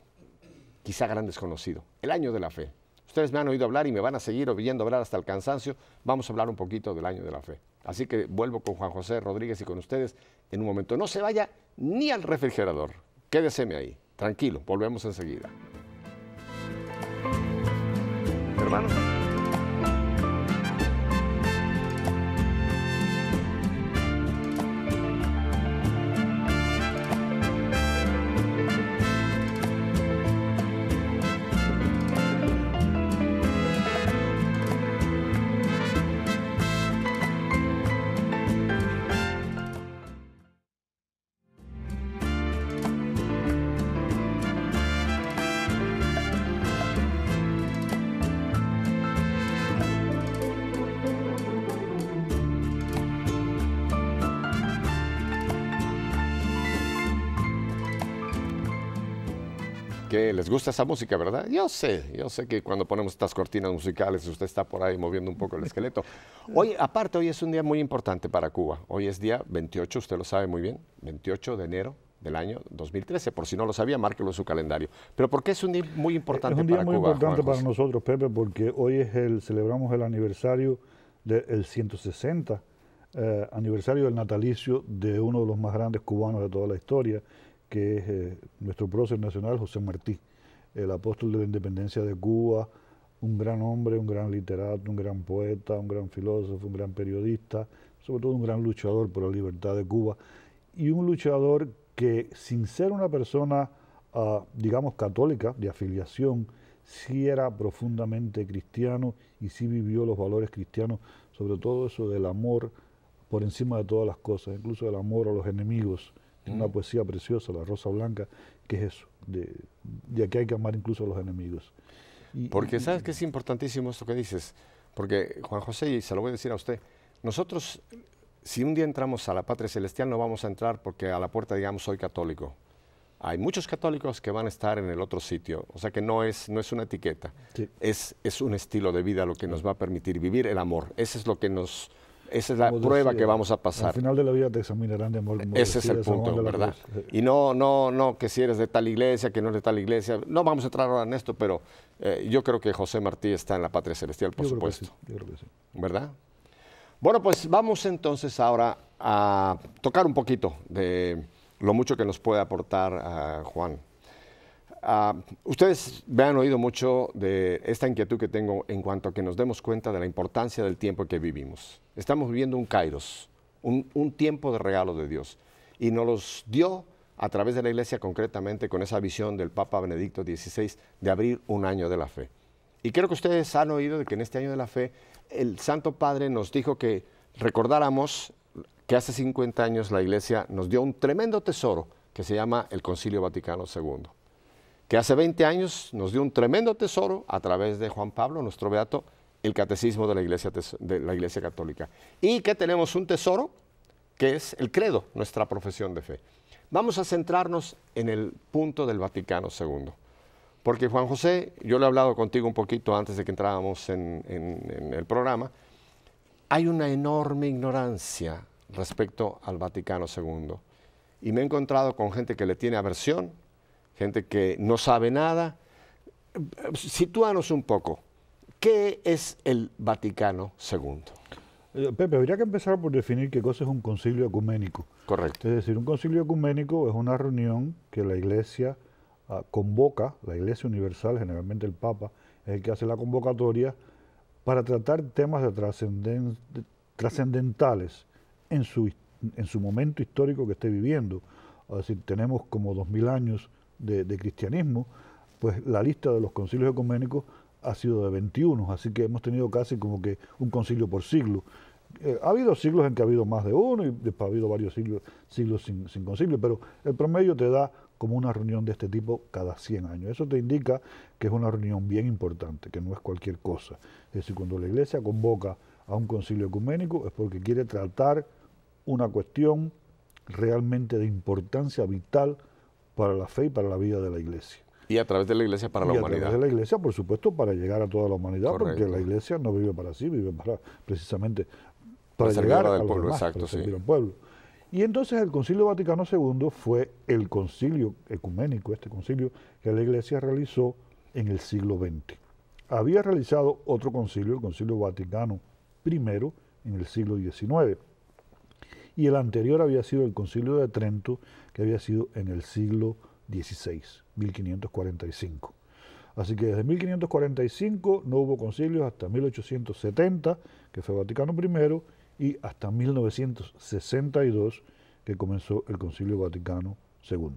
quizá gran desconocido, el año de la fe. Ustedes me han oído hablar y me van a seguir oyendo hablar hasta el cansancio. Vamos a hablar un poquito del año de la fe. Así que vuelvo con Juan José Rodríguez y con ustedes en un momento. No se vaya ni al refrigerador. Quédeseme ahí. Tranquilo, volvemos enseguida. Hermano. que les gusta esa música, ¿verdad? Yo sé que cuando ponemos estas cortinas musicales usted está por ahí moviendo un poco el esqueleto. Hoy, aparte, hoy es un día muy importante para Cuba. Hoy es día 28, usted lo sabe muy bien, 28 de enero del año 2013. Por si no lo sabía, márquelo en su calendario. Pero ¿por qué es un día muy importante para Cuba? Es un día muy importante Juan para José? nosotros, Pepe, porque hoy celebramos el aniversario del 160 aniversario del natalicio de uno de los más grandes cubanos de toda la historia, que es nuestro prócer nacional, José Martí, el apóstol de la independencia de Cuba, un gran hombre, un gran literato, un gran poeta, un gran filósofo, un gran periodista, sobre todo un gran luchador por la libertad de Cuba, y un luchador que, sin ser una persona, digamos, católica, de afiliación, sí era profundamente cristiano y sí vivió los valores cristianos, sobre todo eso del amor por encima de todas las cosas, incluso del amor a los enemigos. Tiene una poesía preciosa, La Rosa Blanca, que es eso, de que hay que amar incluso a los enemigos. Porque sabes que es importantísimo esto que dices, porque Juan José, y se lo voy a decir a usted, nosotros, si un día entramos a la patria celestial, no vamos a entrar porque a la puerta digamos soy católico. Hay muchos católicos que van a estar en el otro sitio, o sea que no es una etiqueta, Sí. es un estilo de vida lo que nos va a permitir vivir el amor. Esa es la Como prueba decía, que vamos a al pasar. final de la vida te examinarán de amor. Como Ese es decía el San Juan punto, de la ¿verdad? Cruz. Y no que si eres de tal iglesia, que no eres de tal iglesia. No vamos a entrar ahora en esto, pero yo creo que José Martí está en la patria celestial, por Yo creo que supuesto. sí, yo creo que sí. ¿Verdad? Bueno, pues vamos entonces ahora a tocar un poquito de lo mucho que nos puede aportar Juan. Ustedes me han oído mucho de esta inquietud que tengo en cuanto a que nos demos cuenta de la importancia del tiempo en que vivimos. Estamos viviendo un kairos, un tiempo de regalo de Dios, y nos los dio a través de la Iglesia, concretamente con esa visión del Papa Benedicto XVI de abrir un año de la fe. Y creo que ustedes han oído de que en este año de la fe el Santo Padre nos dijo que recordáramos que hace 50 años la Iglesia nos dio un tremendo tesoro que se llama el Concilio Vaticano II, que hace 20 años nos dio un tremendo tesoro a través de Juan Pablo, nuestro beato, el Catecismo de la Iglesia Católica. Y que tenemos un tesoro que es el credo, nuestra profesión de fe. Vamos a centrarnos en el punto del Vaticano II. Porque Juan José, yo le he hablado contigo un poquito antes de que entráramos en el programa, hay una enorme ignorancia respecto al Vaticano II. Y me he encontrado con gente que le tiene aversión, gente que no sabe nada. Sitúanos un poco. ¿Qué es el Vaticano II? Pepe, habría que empezar por definir qué cosa es un concilio ecuménico. Correcto. Es decir, un concilio ecuménico es una reunión que la Iglesia convoca, la Iglesia Universal, generalmente el Papa, es el que hace la convocatoria para tratar temas trascendentales en su momento histórico que esté viviendo. Es decir, tenemos como 2000 años de cristianismo, pues la lista de los concilios ecuménicos ha sido de 21, así que hemos tenido casi como que un concilio por siglo. Ha habido siglos en que ha habido más de uno y después ha habido varios siglos sin concilio, pero el promedio te da como una reunión de este tipo cada 100 años. Eso te indica que es una reunión bien importante, que no es cualquier cosa. Es decir, cuando la Iglesia convoca a un concilio ecuménico es porque quiere tratar una cuestión realmente de importancia vital para la fe y para la vida de la Iglesia. Y a través de la Iglesia para la humanidad. Y a través de la Iglesia, por supuesto, para llegar a toda la humanidad, Correcto. porque la Iglesia no vive para sí, vive precisamente para Para llegar del a los pueblo, demás, exacto, para servir sí. al pueblo. Y entonces el Concilio Vaticano II fue el concilio ecuménico, este concilio que la Iglesia realizó en el siglo XX. Había realizado otro concilio, el Concilio Vaticano I, en el siglo XIX. Y el anterior había sido el Concilio de Trento, que había sido en el siglo XVI, 1545. Así que desde 1545 no hubo concilios hasta 1870, que fue Vaticano I, y hasta 1962, que comenzó el Concilio Vaticano II.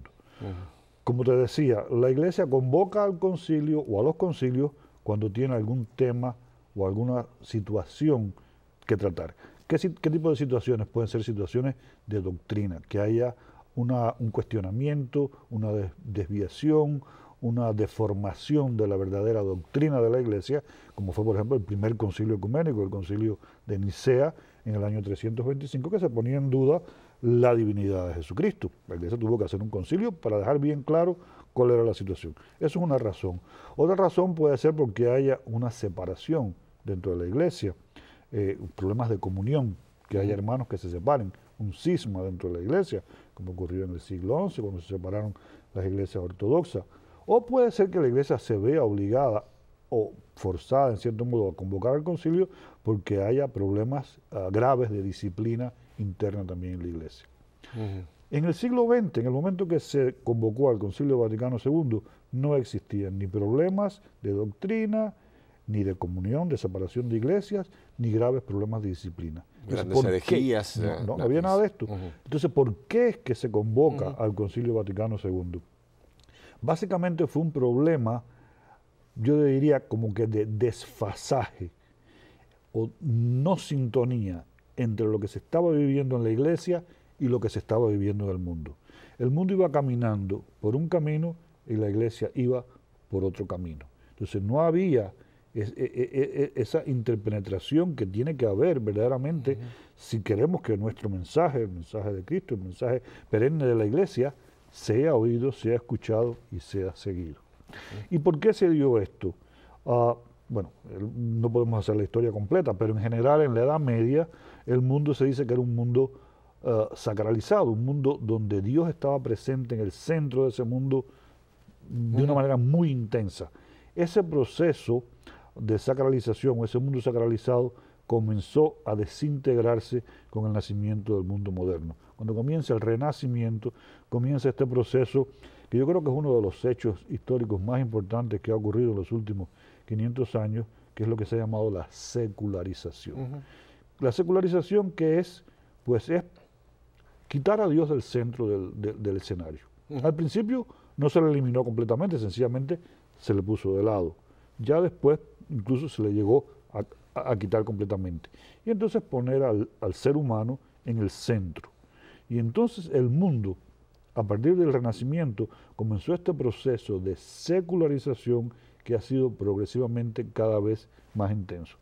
Como te decía, la Iglesia convoca al concilio o a los concilios cuando tiene algún tema o alguna situación que tratar. ¿Qué tipo de situaciones? Pueden ser situaciones de doctrina, que haya un cuestionamiento, una desviación, una deformación de la verdadera doctrina de la Iglesia, como fue, por ejemplo, el primer concilio ecuménico, el concilio de Nicea, en el año 325, que se ponía en duda la divinidad de Jesucristo. La iglesia tuvo que hacer un concilio para dejar bien claro cuál era la situación. Eso es una razón. Otra razón puede ser porque haya una separación dentro de la iglesia, problemas de comunión, que haya hermanos que se separen, un cisma dentro de la iglesia, como ocurrió en el siglo XI, cuando se separaron las iglesias ortodoxas. O puede ser que la iglesia se vea obligada o forzada, en cierto modo, a convocar al concilio porque haya problemas graves de disciplina interna también en la iglesia. En el siglo XX, en el momento que se convocó al Concilio Vaticano II, no existían ni problemas de doctrina, ni de comunión, de separación de iglesias, ni graves problemas de disciplina. Grandes herejías. No había nada de esto. Entonces, ¿por qué es que se convoca al Concilio Vaticano II? Básicamente fue un problema, yo diría, como que de desfasaje o no sintonía entre lo que se estaba viviendo en la iglesia y lo que se estaba viviendo en el mundo. El mundo iba caminando por un camino y la iglesia iba por otro camino. Entonces no había esa interpenetración que tiene que haber verdaderamente si queremos que nuestro mensaje, el mensaje de Cristo, el mensaje perenne de la iglesia, sea oído, sea escuchado y sea seguido. ¿Y por qué se dio esto? Bueno, no podemos hacer la historia completa, pero en general en la Edad Media el mundo se dice que era un mundo sacralizado, un mundo donde Dios estaba presente en el centro de ese mundo de una manera muy intensa. Ese proceso de sacralización, o ese mundo sacralizado, comenzó a desintegrarse con el nacimiento del mundo moderno. Cuando comienza el Renacimiento, comienza este proceso que yo creo que es uno de los hechos históricos más importantes que ha ocurrido en los últimos 500 años, que es lo que se ha llamado la secularización. La secularización que es, pues es quitar a Dios del centro del escenario. Al principio no se le eliminó completamente, sencillamente se le puso de lado. Ya después incluso se le llegó a quitar completamente. Y entonces poner al ser humano en el centro. Y entonces el mundo, a partir del Renacimiento, comenzó este proceso de secularización que ha sido progresivamente cada vez más intenso.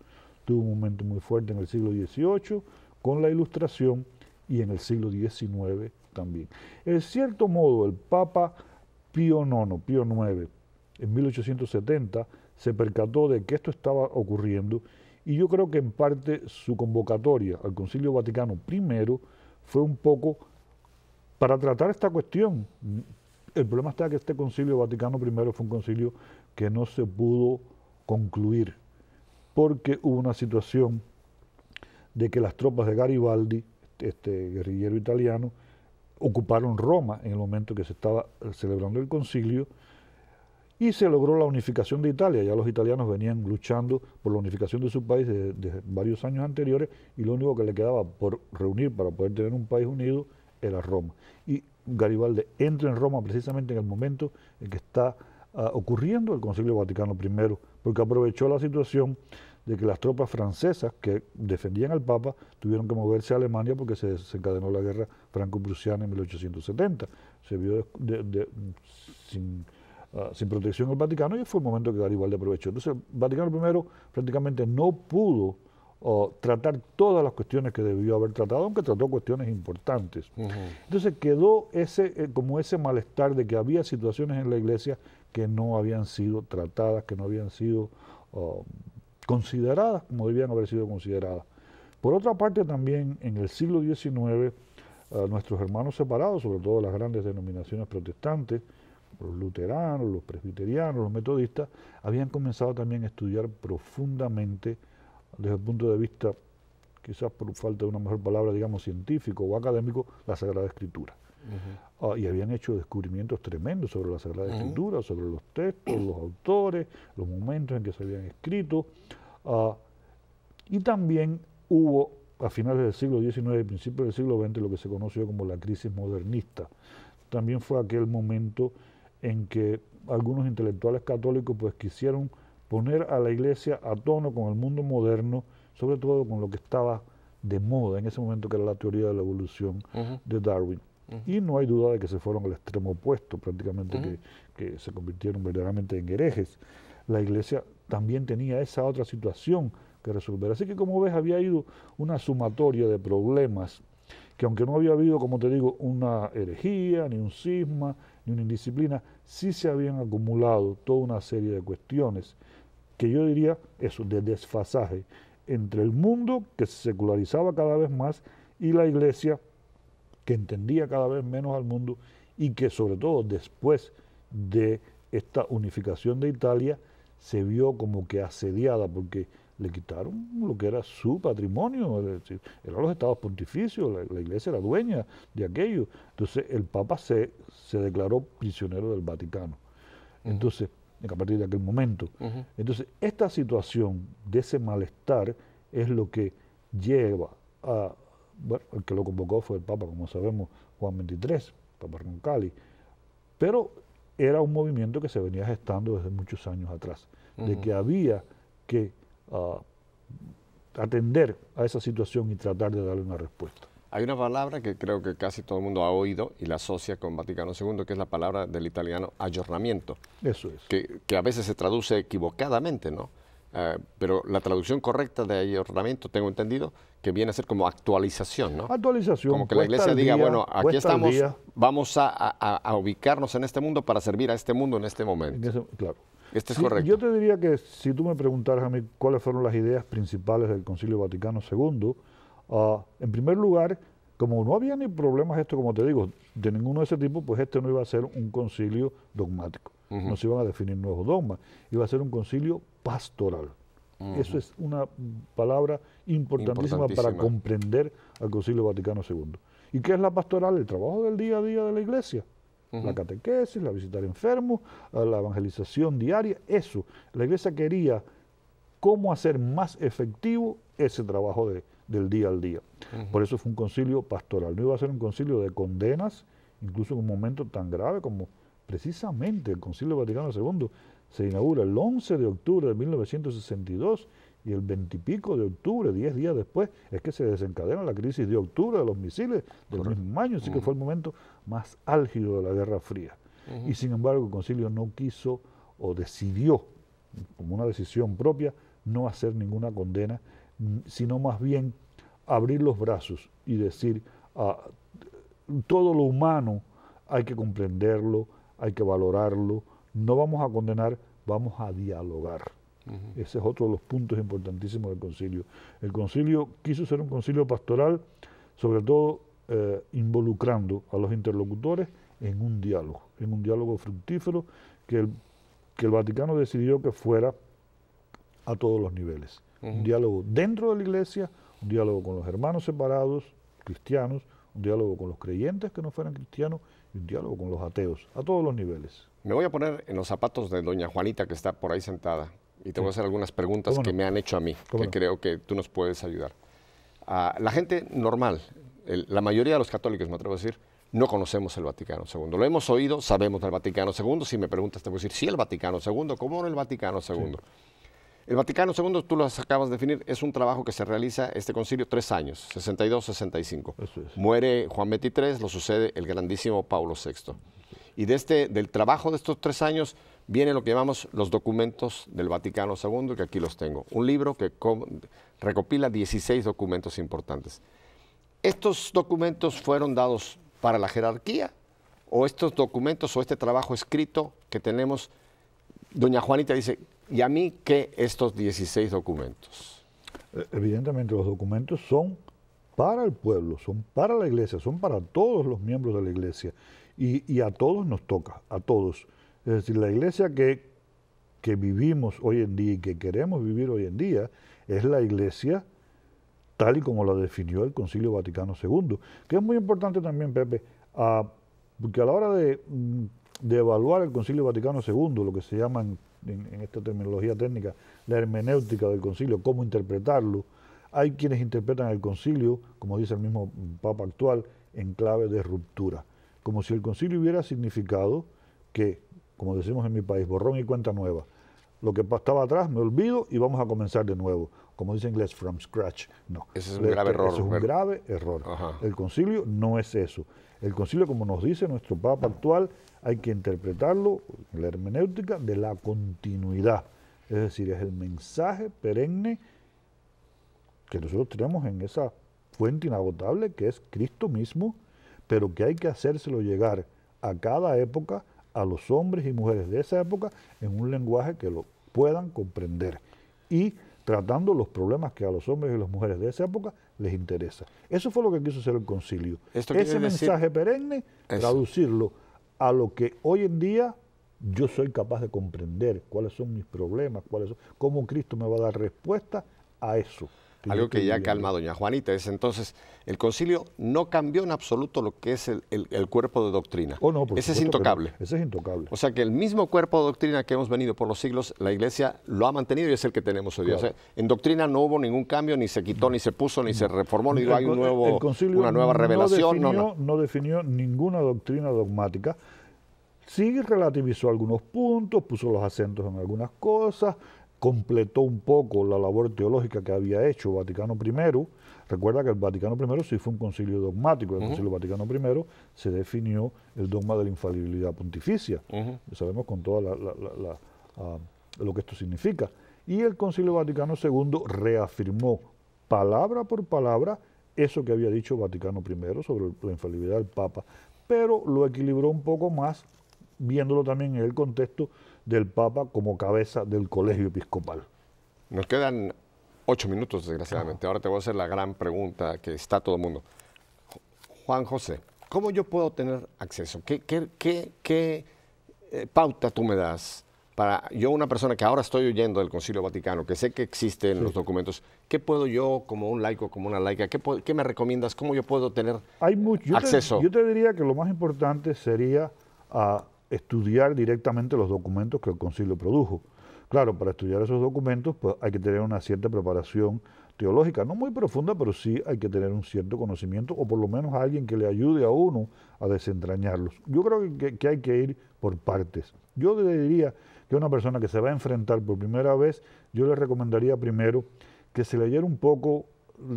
Tuvo un momento muy fuerte en el siglo XVIII con la Ilustración y en el siglo XIX también. En cierto modo, el Papa Pío IX, en 1870, se percató de que esto estaba ocurriendo y yo creo que en parte su convocatoria al Concilio Vaticano I fue un poco para tratar esta cuestión. El problema está que este Concilio Vaticano I fue un concilio que no se pudo concluir porque hubo una situación de que las tropas de Garibaldi, este guerrillero italiano, ocuparon Roma en el momento que se estaba celebrando el concilio y se logró la unificación de Italia. Ya los italianos venían luchando por la unificación de su país de varios años anteriores y lo único que le quedaba por reunir para poder tener un país unido era Roma. Y Garibaldi entra en Roma precisamente en el momento en que está ocurriendo el Concilio Vaticano I, porque aprovechó la situación de que las tropas francesas que defendían al Papa tuvieron que moverse a Alemania porque se desencadenó la guerra franco-prusiana en 1870. Se vio sin protección el Vaticano y fue el momento que Garibaldi aprovechó. Entonces el Vaticano I prácticamente no pudo tratar todas las cuestiones que debió haber tratado, aunque trató cuestiones importantes. Entonces quedó como ese malestar de que había situaciones en la iglesia que no habían sido tratadas, que no habían sido consideradas como debían haber sido consideradas. Por otra parte, también en el siglo XIX, nuestros hermanos separados, sobre todo las grandes denominaciones protestantes, los luteranos, los presbiterianos, los metodistas, habían comenzado también a estudiar profundamente, desde el punto de vista, quizás por falta de una mejor palabra, digamos, científico o académico, la Sagrada Escritura. Y habían hecho descubrimientos tremendos sobre la Sagrada Escritura, sobre los textos, los autores, los momentos en que se habían escrito. Y también hubo, a finales del siglo XIX y principios del siglo XX, lo que se conoció como la crisis modernista. También fue aquel momento en que algunos intelectuales católicos pues quisieron poner a la iglesia a tono con el mundo moderno, sobre todo con lo que estaba de moda en ese momento, que era la teoría de la evolución de Darwin. Y no hay duda de que se fueron al extremo opuesto, prácticamente que se convirtieron verdaderamente en herejes. La iglesia también tenía esa otra situación que resolver. Así que, como ves, había ido una sumatoria de problemas que aunque no había habido, como te digo, una herejía, ni un cisma, ni una indisciplina, sí se habían acumulado toda una serie de cuestiones que yo diría eso, de desfasaje entre el mundo que se secularizaba cada vez más y la iglesia que entendía cada vez menos al mundo y que sobre todo después de esta unificación de Italia se vio como que asediada porque le quitaron lo que era su patrimonio, es decir, eran los estados pontificios, la iglesia era dueña de aquello. Entonces el Papa se declaró prisionero del Vaticano. Entonces, a partir de aquel momento. Entonces, esta situación de ese malestar es lo que lleva a, bueno, el que lo convocó fue el Papa, como sabemos, Juan XXIII, Papa Roncalli, pero era un movimiento que se venía gestando desde muchos años atrás, de que había que atender a esa situación y tratar de darle una respuesta. Hay una palabra que creo que casi todo el mundo ha oído y la asocia con Vaticano II, que es la palabra del italiano aggiornamiento. Eso es. Que a veces se traduce equivocadamente, ¿no? Pero la traducción correcta de aggiornamiento, tengo entendido, que viene a ser como actualización, ¿no? Actualización. Como que la iglesia diga, bueno, aquí estamos, vamos a ubicarnos en este mundo para servir a este mundo en este momento. Claro. Este es correcto. Yo te diría que si tú me preguntaras a mí cuáles fueron las ideas principales del Concilio Vaticano II, en primer lugar, como no había ni problemas como te digo, de ninguno de ese tipo, pues este no iba a ser un concilio dogmático. No se iban a definir nuevos dogmas, iba a ser un concilio pastoral. Eso es una palabra importantísima para comprender al Concilio Vaticano II. ¿Y qué es la pastoral? El trabajo del día a día de la iglesia. La catequesis, la visitar enfermos, la evangelización diaria, eso. La iglesia quería cómo hacer más efectivo ese trabajo del día al día. Por eso fue un concilio pastoral. No iba a ser un concilio de condenas, incluso en un momento tan grave como precisamente el Concilio Vaticano II se inaugura el 11 de octubre de 1962 y el 20 y pico de octubre, 10 días después, es que se desencadena la crisis de octubre de los misiles del mismo año, así que fue el momento más álgido de la Guerra Fría. Y sin embargo el concilio no quiso o decidió, como una decisión propia, no hacer ninguna condena, sino más bien abrir los brazos y decir, todo lo humano hay que comprenderlo, hay que valorarlo, no vamos a condenar, vamos a dialogar. Ese es otro de los puntos importantísimos del concilio. El concilio quiso ser un concilio pastoral, sobre todo involucrando a los interlocutores en un diálogo fructífero que el Vaticano decidió que fuera a todos los niveles. Un diálogo dentro de la iglesia, un diálogo con los hermanos separados, cristianos, un diálogo con los creyentes que no fueran cristianos y un diálogo con los ateos, a todos los niveles. Me voy a poner en los zapatos de doña Juanita, que está por ahí sentada, y te voy a hacer algunas preguntas que me han hecho a mí, que creo que tú nos puedes ayudar. La gente normal, la mayoría de los católicos, me atrevo a decir, no conocemos el Vaticano II. Lo hemos oído, sabemos del Vaticano II. Si me preguntas, te voy a decir, sí, el Vaticano II, ¿cómo no el Vaticano II? Sí. El Vaticano II, tú lo acabas de definir, es un trabajo que se realiza, este concilio, 3 años, 62-65. Muere Juan XXIII, lo sucede el grandísimo Pablo VI. Y del trabajo de estos 3 años viene lo que llamamos los documentos del Vaticano II, que aquí los tengo. Un libro que recopila 16 documentos importantes. ¿Estos documentos fueron dados para la jerarquía? ¿O estos documentos o este trabajo escrito que tenemos, doña Juanita dice, ¿y a mí qué estos 16 documentos? Evidentemente los documentos son para el pueblo, son para la iglesia, son para todos los miembros de la iglesia. Y a todos nos toca, a todos. Es decir, la iglesia que vivimos hoy en día y que queremos vivir hoy en día es la iglesia tal y como la definió el Concilio Vaticano II, que es muy importante también, Pepe, porque a la hora de evaluar el Concilio Vaticano II, lo que se llama en esta terminología técnica la hermenéutica del concilio, cómo interpretarlo, hay quienes interpretan el concilio, como dice el mismo Papa actual, en clave de ruptura, como si el concilio hubiera significado que, como decimos en mi país, borrón y cuenta nueva. Lo que estaba atrás me olvido y vamos a comenzar de nuevo. Como dice en inglés, from scratch. No. Ese es un grave error. Ese es un grave error. Ajá. El concilio no es eso. El concilio, como nos dice nuestro Papa actual, hay que interpretarlo en la hermenéutica de la continuidad. Es decir, es el mensaje perenne que nosotros tenemos en esa fuente inagotable que es Cristo mismo, pero que hay que hacérselo llegar a cada época, a los hombres y mujeres de esa época, en un lenguaje que lo puedan comprender y tratando los problemas que a los hombres y las mujeres de esa época les interesa. Eso fue lo que quiso hacer el concilio. Ese mensaje perenne, traducirlo a lo que hoy en día yo soy capaz de comprender, cuáles son mis problemas, cómo Cristo me va a dar respuesta a eso. Algo que ya calma a doña Juanita es entonces, el concilio no cambió en absoluto lo que es el cuerpo de doctrina. Oh, no, ese es intocable. No. Ese es intocable. O sea que el mismo cuerpo de doctrina que hemos venido por los siglos, la Iglesia lo ha mantenido y es el que tenemos hoy día. Claro. O sea, en doctrina no hubo ningún cambio, ni se quitó, ni se puso, ni se reformó, ni hay una nueva revelación. No definió ninguna doctrina dogmática. Sí relativizó algunos puntos, puso los acentos en algunas cosas, completó un poco la labor teológica que había hecho Vaticano I. Recuerda que el Vaticano I sí fue un concilio dogmático. En el Concilio Vaticano I se definió el dogma de la infalibilidad pontificia. Sabemos con todo lo que esto significa. Y el Concilio Vaticano II reafirmó palabra por palabra eso que había dicho Vaticano I sobre la infalibilidad del Papa, pero lo equilibró un poco más, viéndolo también en el contexto del Papa como cabeza del colegio episcopal. Nos quedan 8 minutos, desgraciadamente. Ahora te voy a hacer la gran pregunta que está todo el mundo. Juan José, ¿cómo yo puedo tener acceso? ¿Qué pauta tú me das para yo, una persona que ahora estoy oyendo del Concilio Vaticano, que sé que existen los documentos, qué puedo yo, como un laico, como una laica, qué me recomiendas? ¿Cómo yo puedo tener acceso? Yo te diría que lo más importante sería estudiar directamente los documentos que el concilio produjo. Claro, para estudiar esos documentos pues hay que tener una cierta preparación teológica, no muy profunda, pero sí hay que tener un cierto conocimiento o por lo menos a alguien que le ayude a uno a desentrañarlos. Yo creo que hay que ir por partes. Yo le diría que a una persona que se va a enfrentar por primera vez, yo le recomendaría primero que se leyera un poco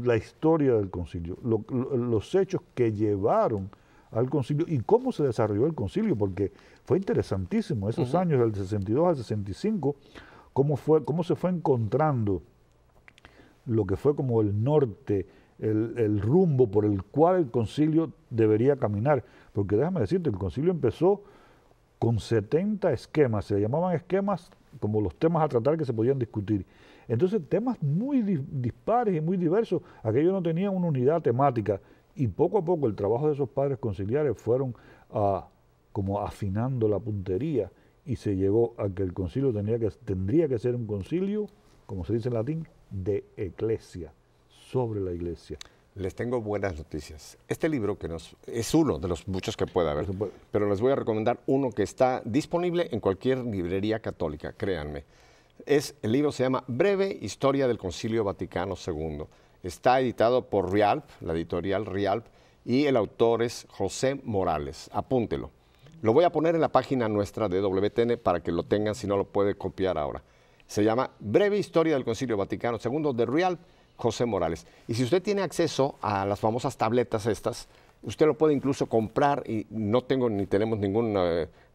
la historia del concilio, los hechos que llevaron al concilio y cómo se desarrolló el concilio, porque fue interesantísimo esos años del 62 al 65, cómo se fue encontrando lo que fue como el norte, el rumbo por el cual el concilio debería caminar, porque déjame decirte, el concilio empezó con 70 esquemas, se llamaban esquemas como los temas a tratar que se podían discutir. Entonces temas muy dispares y muy diversos, aquellos no tenían una unidad temática, y poco a poco el trabajo de esos padres conciliares fueron como afinando la puntería y se llegó a que el concilio tendría que ser un concilio, como se dice en latín, de eclesia, sobre la iglesia. Les tengo buenas noticias. Este libro es uno de los muchos que puede haber, pero les voy a recomendar uno que está disponible en cualquier librería católica, créanme. El libro se llama Breve Historia del Concilio Vaticano II. Está editado por Rialp, la editorial Rialp, y el autor es José Morales. Apúntelo. Lo voy a poner en la página nuestra de WTN para que lo tengan, si no lo puede copiar ahora. Se llama Breve Historia del Concilio Vaticano II de Rialp, José Morales. Y si usted tiene acceso a las famosas tabletas estas, usted lo puede incluso comprar y no tenemos ningún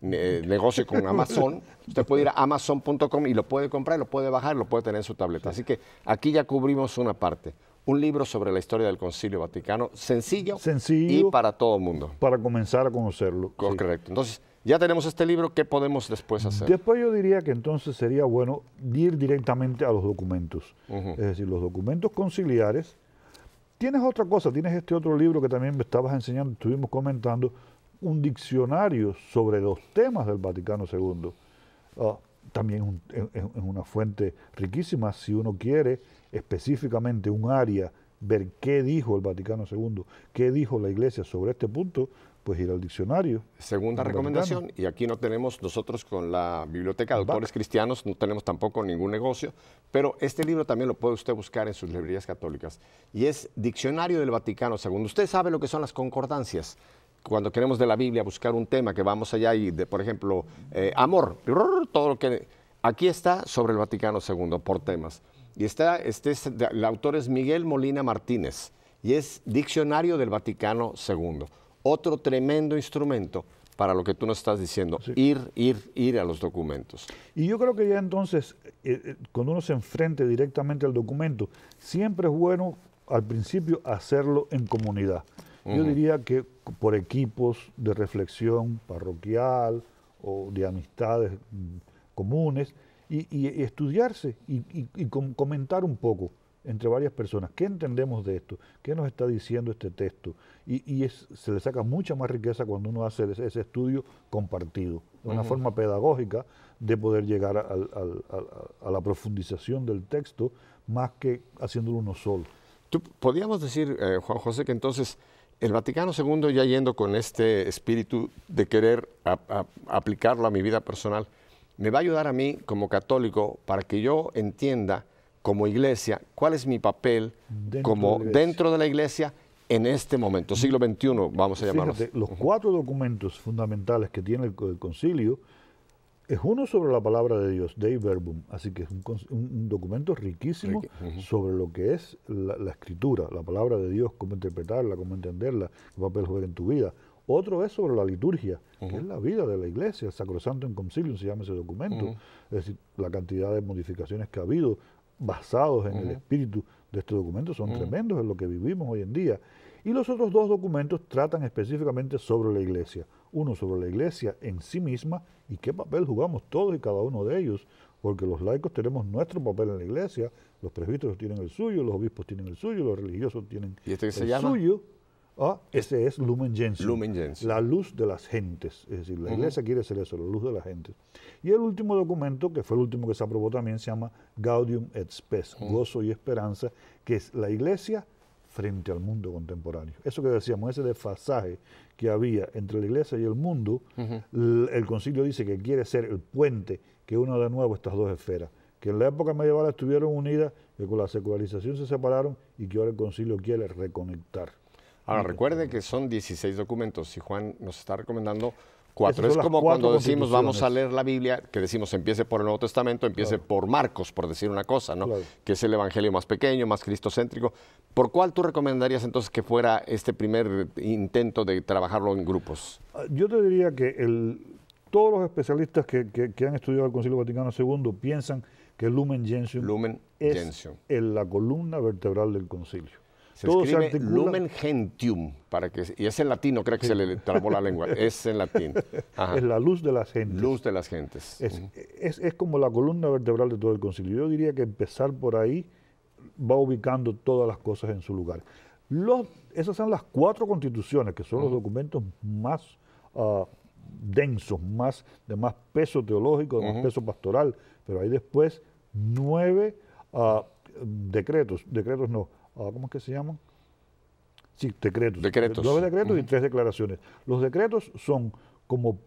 negocio con Amazon. Usted puede ir a amazon.com y lo puede comprar, lo puede bajar, lo puede tener en su tableta. Así que aquí ya cubrimos una parte. Un libro sobre la historia del Concilio Vaticano, sencillo y para todo el mundo. Para comenzar a conocerlo. Correcto. Entonces, ya tenemos este libro, ¿qué podemos después hacer? Después yo diría que entonces sería bueno ir directamente a los documentos. Es decir, los documentos conciliares. Tienes otra cosa, tienes este otro libro que también me estabas enseñando, estuvimos comentando, un diccionario sobre los temas del Vaticano II. También es una fuente riquísima si uno quiere específicamente un área, ver qué dijo el Vaticano II, qué dijo la Iglesia sobre este punto, pues ir al diccionario. Segunda recomendación, y aquí no tenemos nosotros con la Biblioteca de Autores Cristianos, no tenemos tampoco ningún negocio, pero este libro también lo puede usted buscar en sus librerías católicas, y es Diccionario del Vaticano II. Usted sabe lo que son las concordancias. Cuando queremos de la Biblia buscar un tema que vamos allá y, por ejemplo, amor, todo lo que... Aquí está sobre el Vaticano II, por temas. Y el autor es Miguel Molina Martínez, y es Diccionario del Vaticano II. Otro tremendo instrumento para lo que tú nos estás diciendo, ir a los documentos. Y yo creo que ya entonces, cuando uno se enfrente directamente al documento, siempre es bueno al principio hacerlo en comunidad. Yo diría que por equipos de reflexión parroquial o de amistades comunes y estudiarse y comentar un poco entre varias personas. ¿Qué entendemos de esto? ¿Qué nos está diciendo este texto? Se le saca mucha más riqueza cuando uno hace ese estudio compartido, de una forma pedagógica de poder llegar a la profundización del texto más que haciéndolo uno solo. Podríamos decir, Juan José, que entonces el Vaticano II, ya yendo con este espíritu de querer aplicarlo a mi vida personal, me va a ayudar a mí como católico para que yo entienda como iglesia cuál es mi papel dentro de la iglesia en este momento, siglo XXI, vamos a llamarlo. Fíjate, los 4 documentos fundamentales que tiene el concilio es uno sobre la palabra de Dios, Dei Verbum, así que es un documento riquísimo sobre lo que es la escritura, la palabra de Dios, cómo interpretarla, cómo entenderla, qué papel juega en tu vida. Otro es sobre la liturgia, que es la vida de la iglesia, el Sacrosantum Concilium se llama ese documento, es decir, la cantidad de modificaciones que ha habido basados en el espíritu de este documento son tremendos en lo que vivimos hoy en día. Y los otros 2 documentos tratan específicamente sobre la iglesia. Uno sobre la iglesia en sí misma y qué papel jugamos todos y cada uno de ellos, porque los laicos tenemos nuestro papel en la iglesia, los presbíteros tienen el suyo, los obispos tienen el suyo, los religiosos tienen ¿Y este el se llama? suyo. Ese es Lumen Gentium, Lumen Gentium, la luz de las gentes, es decir, la iglesia quiere ser eso, la luz de las gentes. Y el último documento, que fue el último que se aprobó también, se llama Gaudium et Spes, gozo y esperanza, que es la iglesia frente al mundo contemporáneo. Eso que decíamos, ese desfasaje que había entre la iglesia y el mundo, el concilio dice que quiere ser el puente que une de nuevo estas 2 esferas, que en la época medieval estuvieron unidas, que con la secularización se separaron y que ahora el concilio quiere reconectar. Ahora, recuerde que son 16 documentos y Juan nos está recomendando 4. Esas Es son como las 4 cuando decimos vamos a constituciones. leer la Biblia, que decimos empiece por el Nuevo Testamento, empiece por Marcos, por decir una cosa, ¿no? Claro. Que es el evangelio más pequeño, más cristocéntrico. ¿Por cuál tú recomendarías entonces que fuera este primer intento de trabajarlo en grupos? Yo te diría que todos los especialistas que han estudiado el Concilio Vaticano II piensan que el Lumen Gentium es la columna vertebral del concilio. Se escribe Lumen Gentium, y es en latino, creo que se le trabó la lengua, es en latín. Es la luz de las gentes. Luz de las gentes. Es como la columna vertebral de todo el concilio. Yo diría que empezar por ahí va ubicando todas las cosas en su lugar. Esas son las 4 constituciones, que son los documentos más densos, de más peso teológico, de más peso pastoral, pero hay después 9 decretos no, ¿cómo es que se llaman? Sí, decretos. 9 decretos y 3 declaraciones. Los decretos son como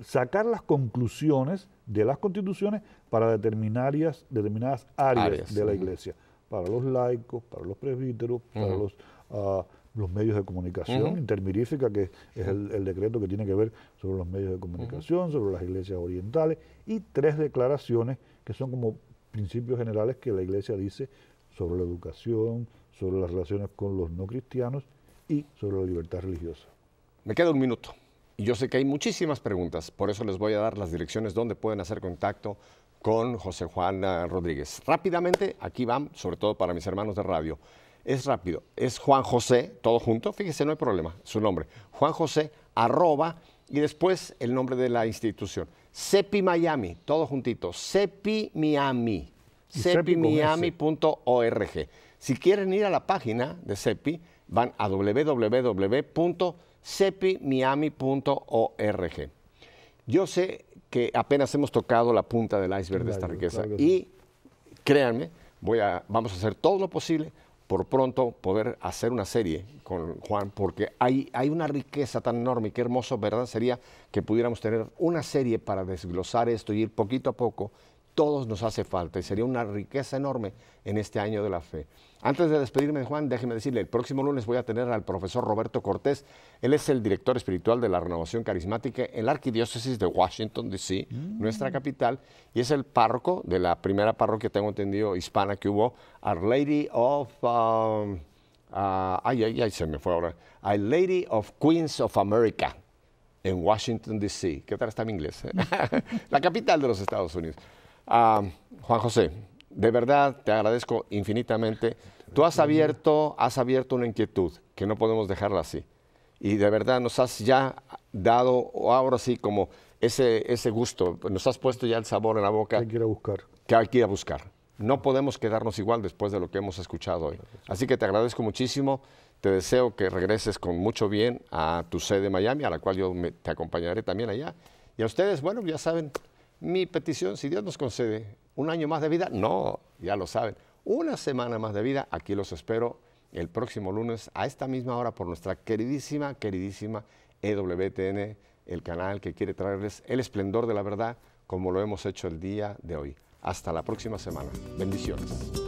sacar las conclusiones de las constituciones para determinadas áreas de la iglesia, para los laicos, para los presbíteros, para los medios de comunicación, intermirífica, que es el decreto que tiene que ver sobre los medios de comunicación, sobre las iglesias orientales, y 3 declaraciones que son como principios generales que la iglesia dice sobre la educación, sobre las relaciones con los no cristianos y sobre la libertad religiosa. Me queda un minuto y yo sé que hay muchísimas preguntas, por eso les voy a dar las direcciones donde pueden hacer contacto con José Juan Rodríguez. Rápidamente, aquí van, sobre todo para mis hermanos de radio. Es rápido, es Juan José, todo junto, fíjese, no hay problema, su nombre. Juan José, @ y después el nombre de la institución. CEPI Miami, todo juntito, CEPI Miami. CEPIMiami.org. Si quieren ir a la página de CEPI, van a www.cepimiami.org. Yo sé que apenas hemos tocado la punta del iceberg de esta riqueza y créanme, vamos a hacer todo lo posible por pronto poder hacer una serie con Juan, porque hay una riqueza tan enorme y qué hermoso, ¿verdad? Sería que pudiéramos tener una serie para desglosar esto y ir poquito a poco. Todos nos hace falta y sería una riqueza enorme en este año de la fe. Antes de despedirme de Juan, déjeme decirle, el próximo lunes voy a tener al profesor Roberto Cortés. Él es el director espiritual de la Renovación Carismática en la Arquidiócesis de Washington, D.C., nuestra capital, y es el párroco de la primera parroquia, tengo entendido, hispana que hubo, Our Lady of... se me fue ahora. Our Lady of Queens of America en Washington, D.C. ¿Qué tal está mi inglés? La capital de los Estados Unidos. Juan José, de verdad te agradezco infinitamente. Tú has abierto una inquietud que no podemos dejarla así. Y de verdad nos has ya dado, ahora sí, como ese gusto, nos has puesto ya el sabor en la boca. Hay que ir a buscar. Que hay que ir a buscar. No podemos quedarnos igual después de lo que hemos escuchado hoy. Así que te agradezco muchísimo. Te deseo que regreses con mucho bien a tu sede en Miami, a la cual yo te acompañaré también allá. Y a ustedes, bueno, ya saben, mi petición, si Dios nos concede un año más de vida, no, ya lo saben, una semana más de vida, aquí los espero el próximo lunes a esta misma hora por nuestra queridísima EWTN, el canal que quiere traerles el esplendor de la verdad como lo hemos hecho el día de hoy. Hasta la próxima semana. Bendiciones.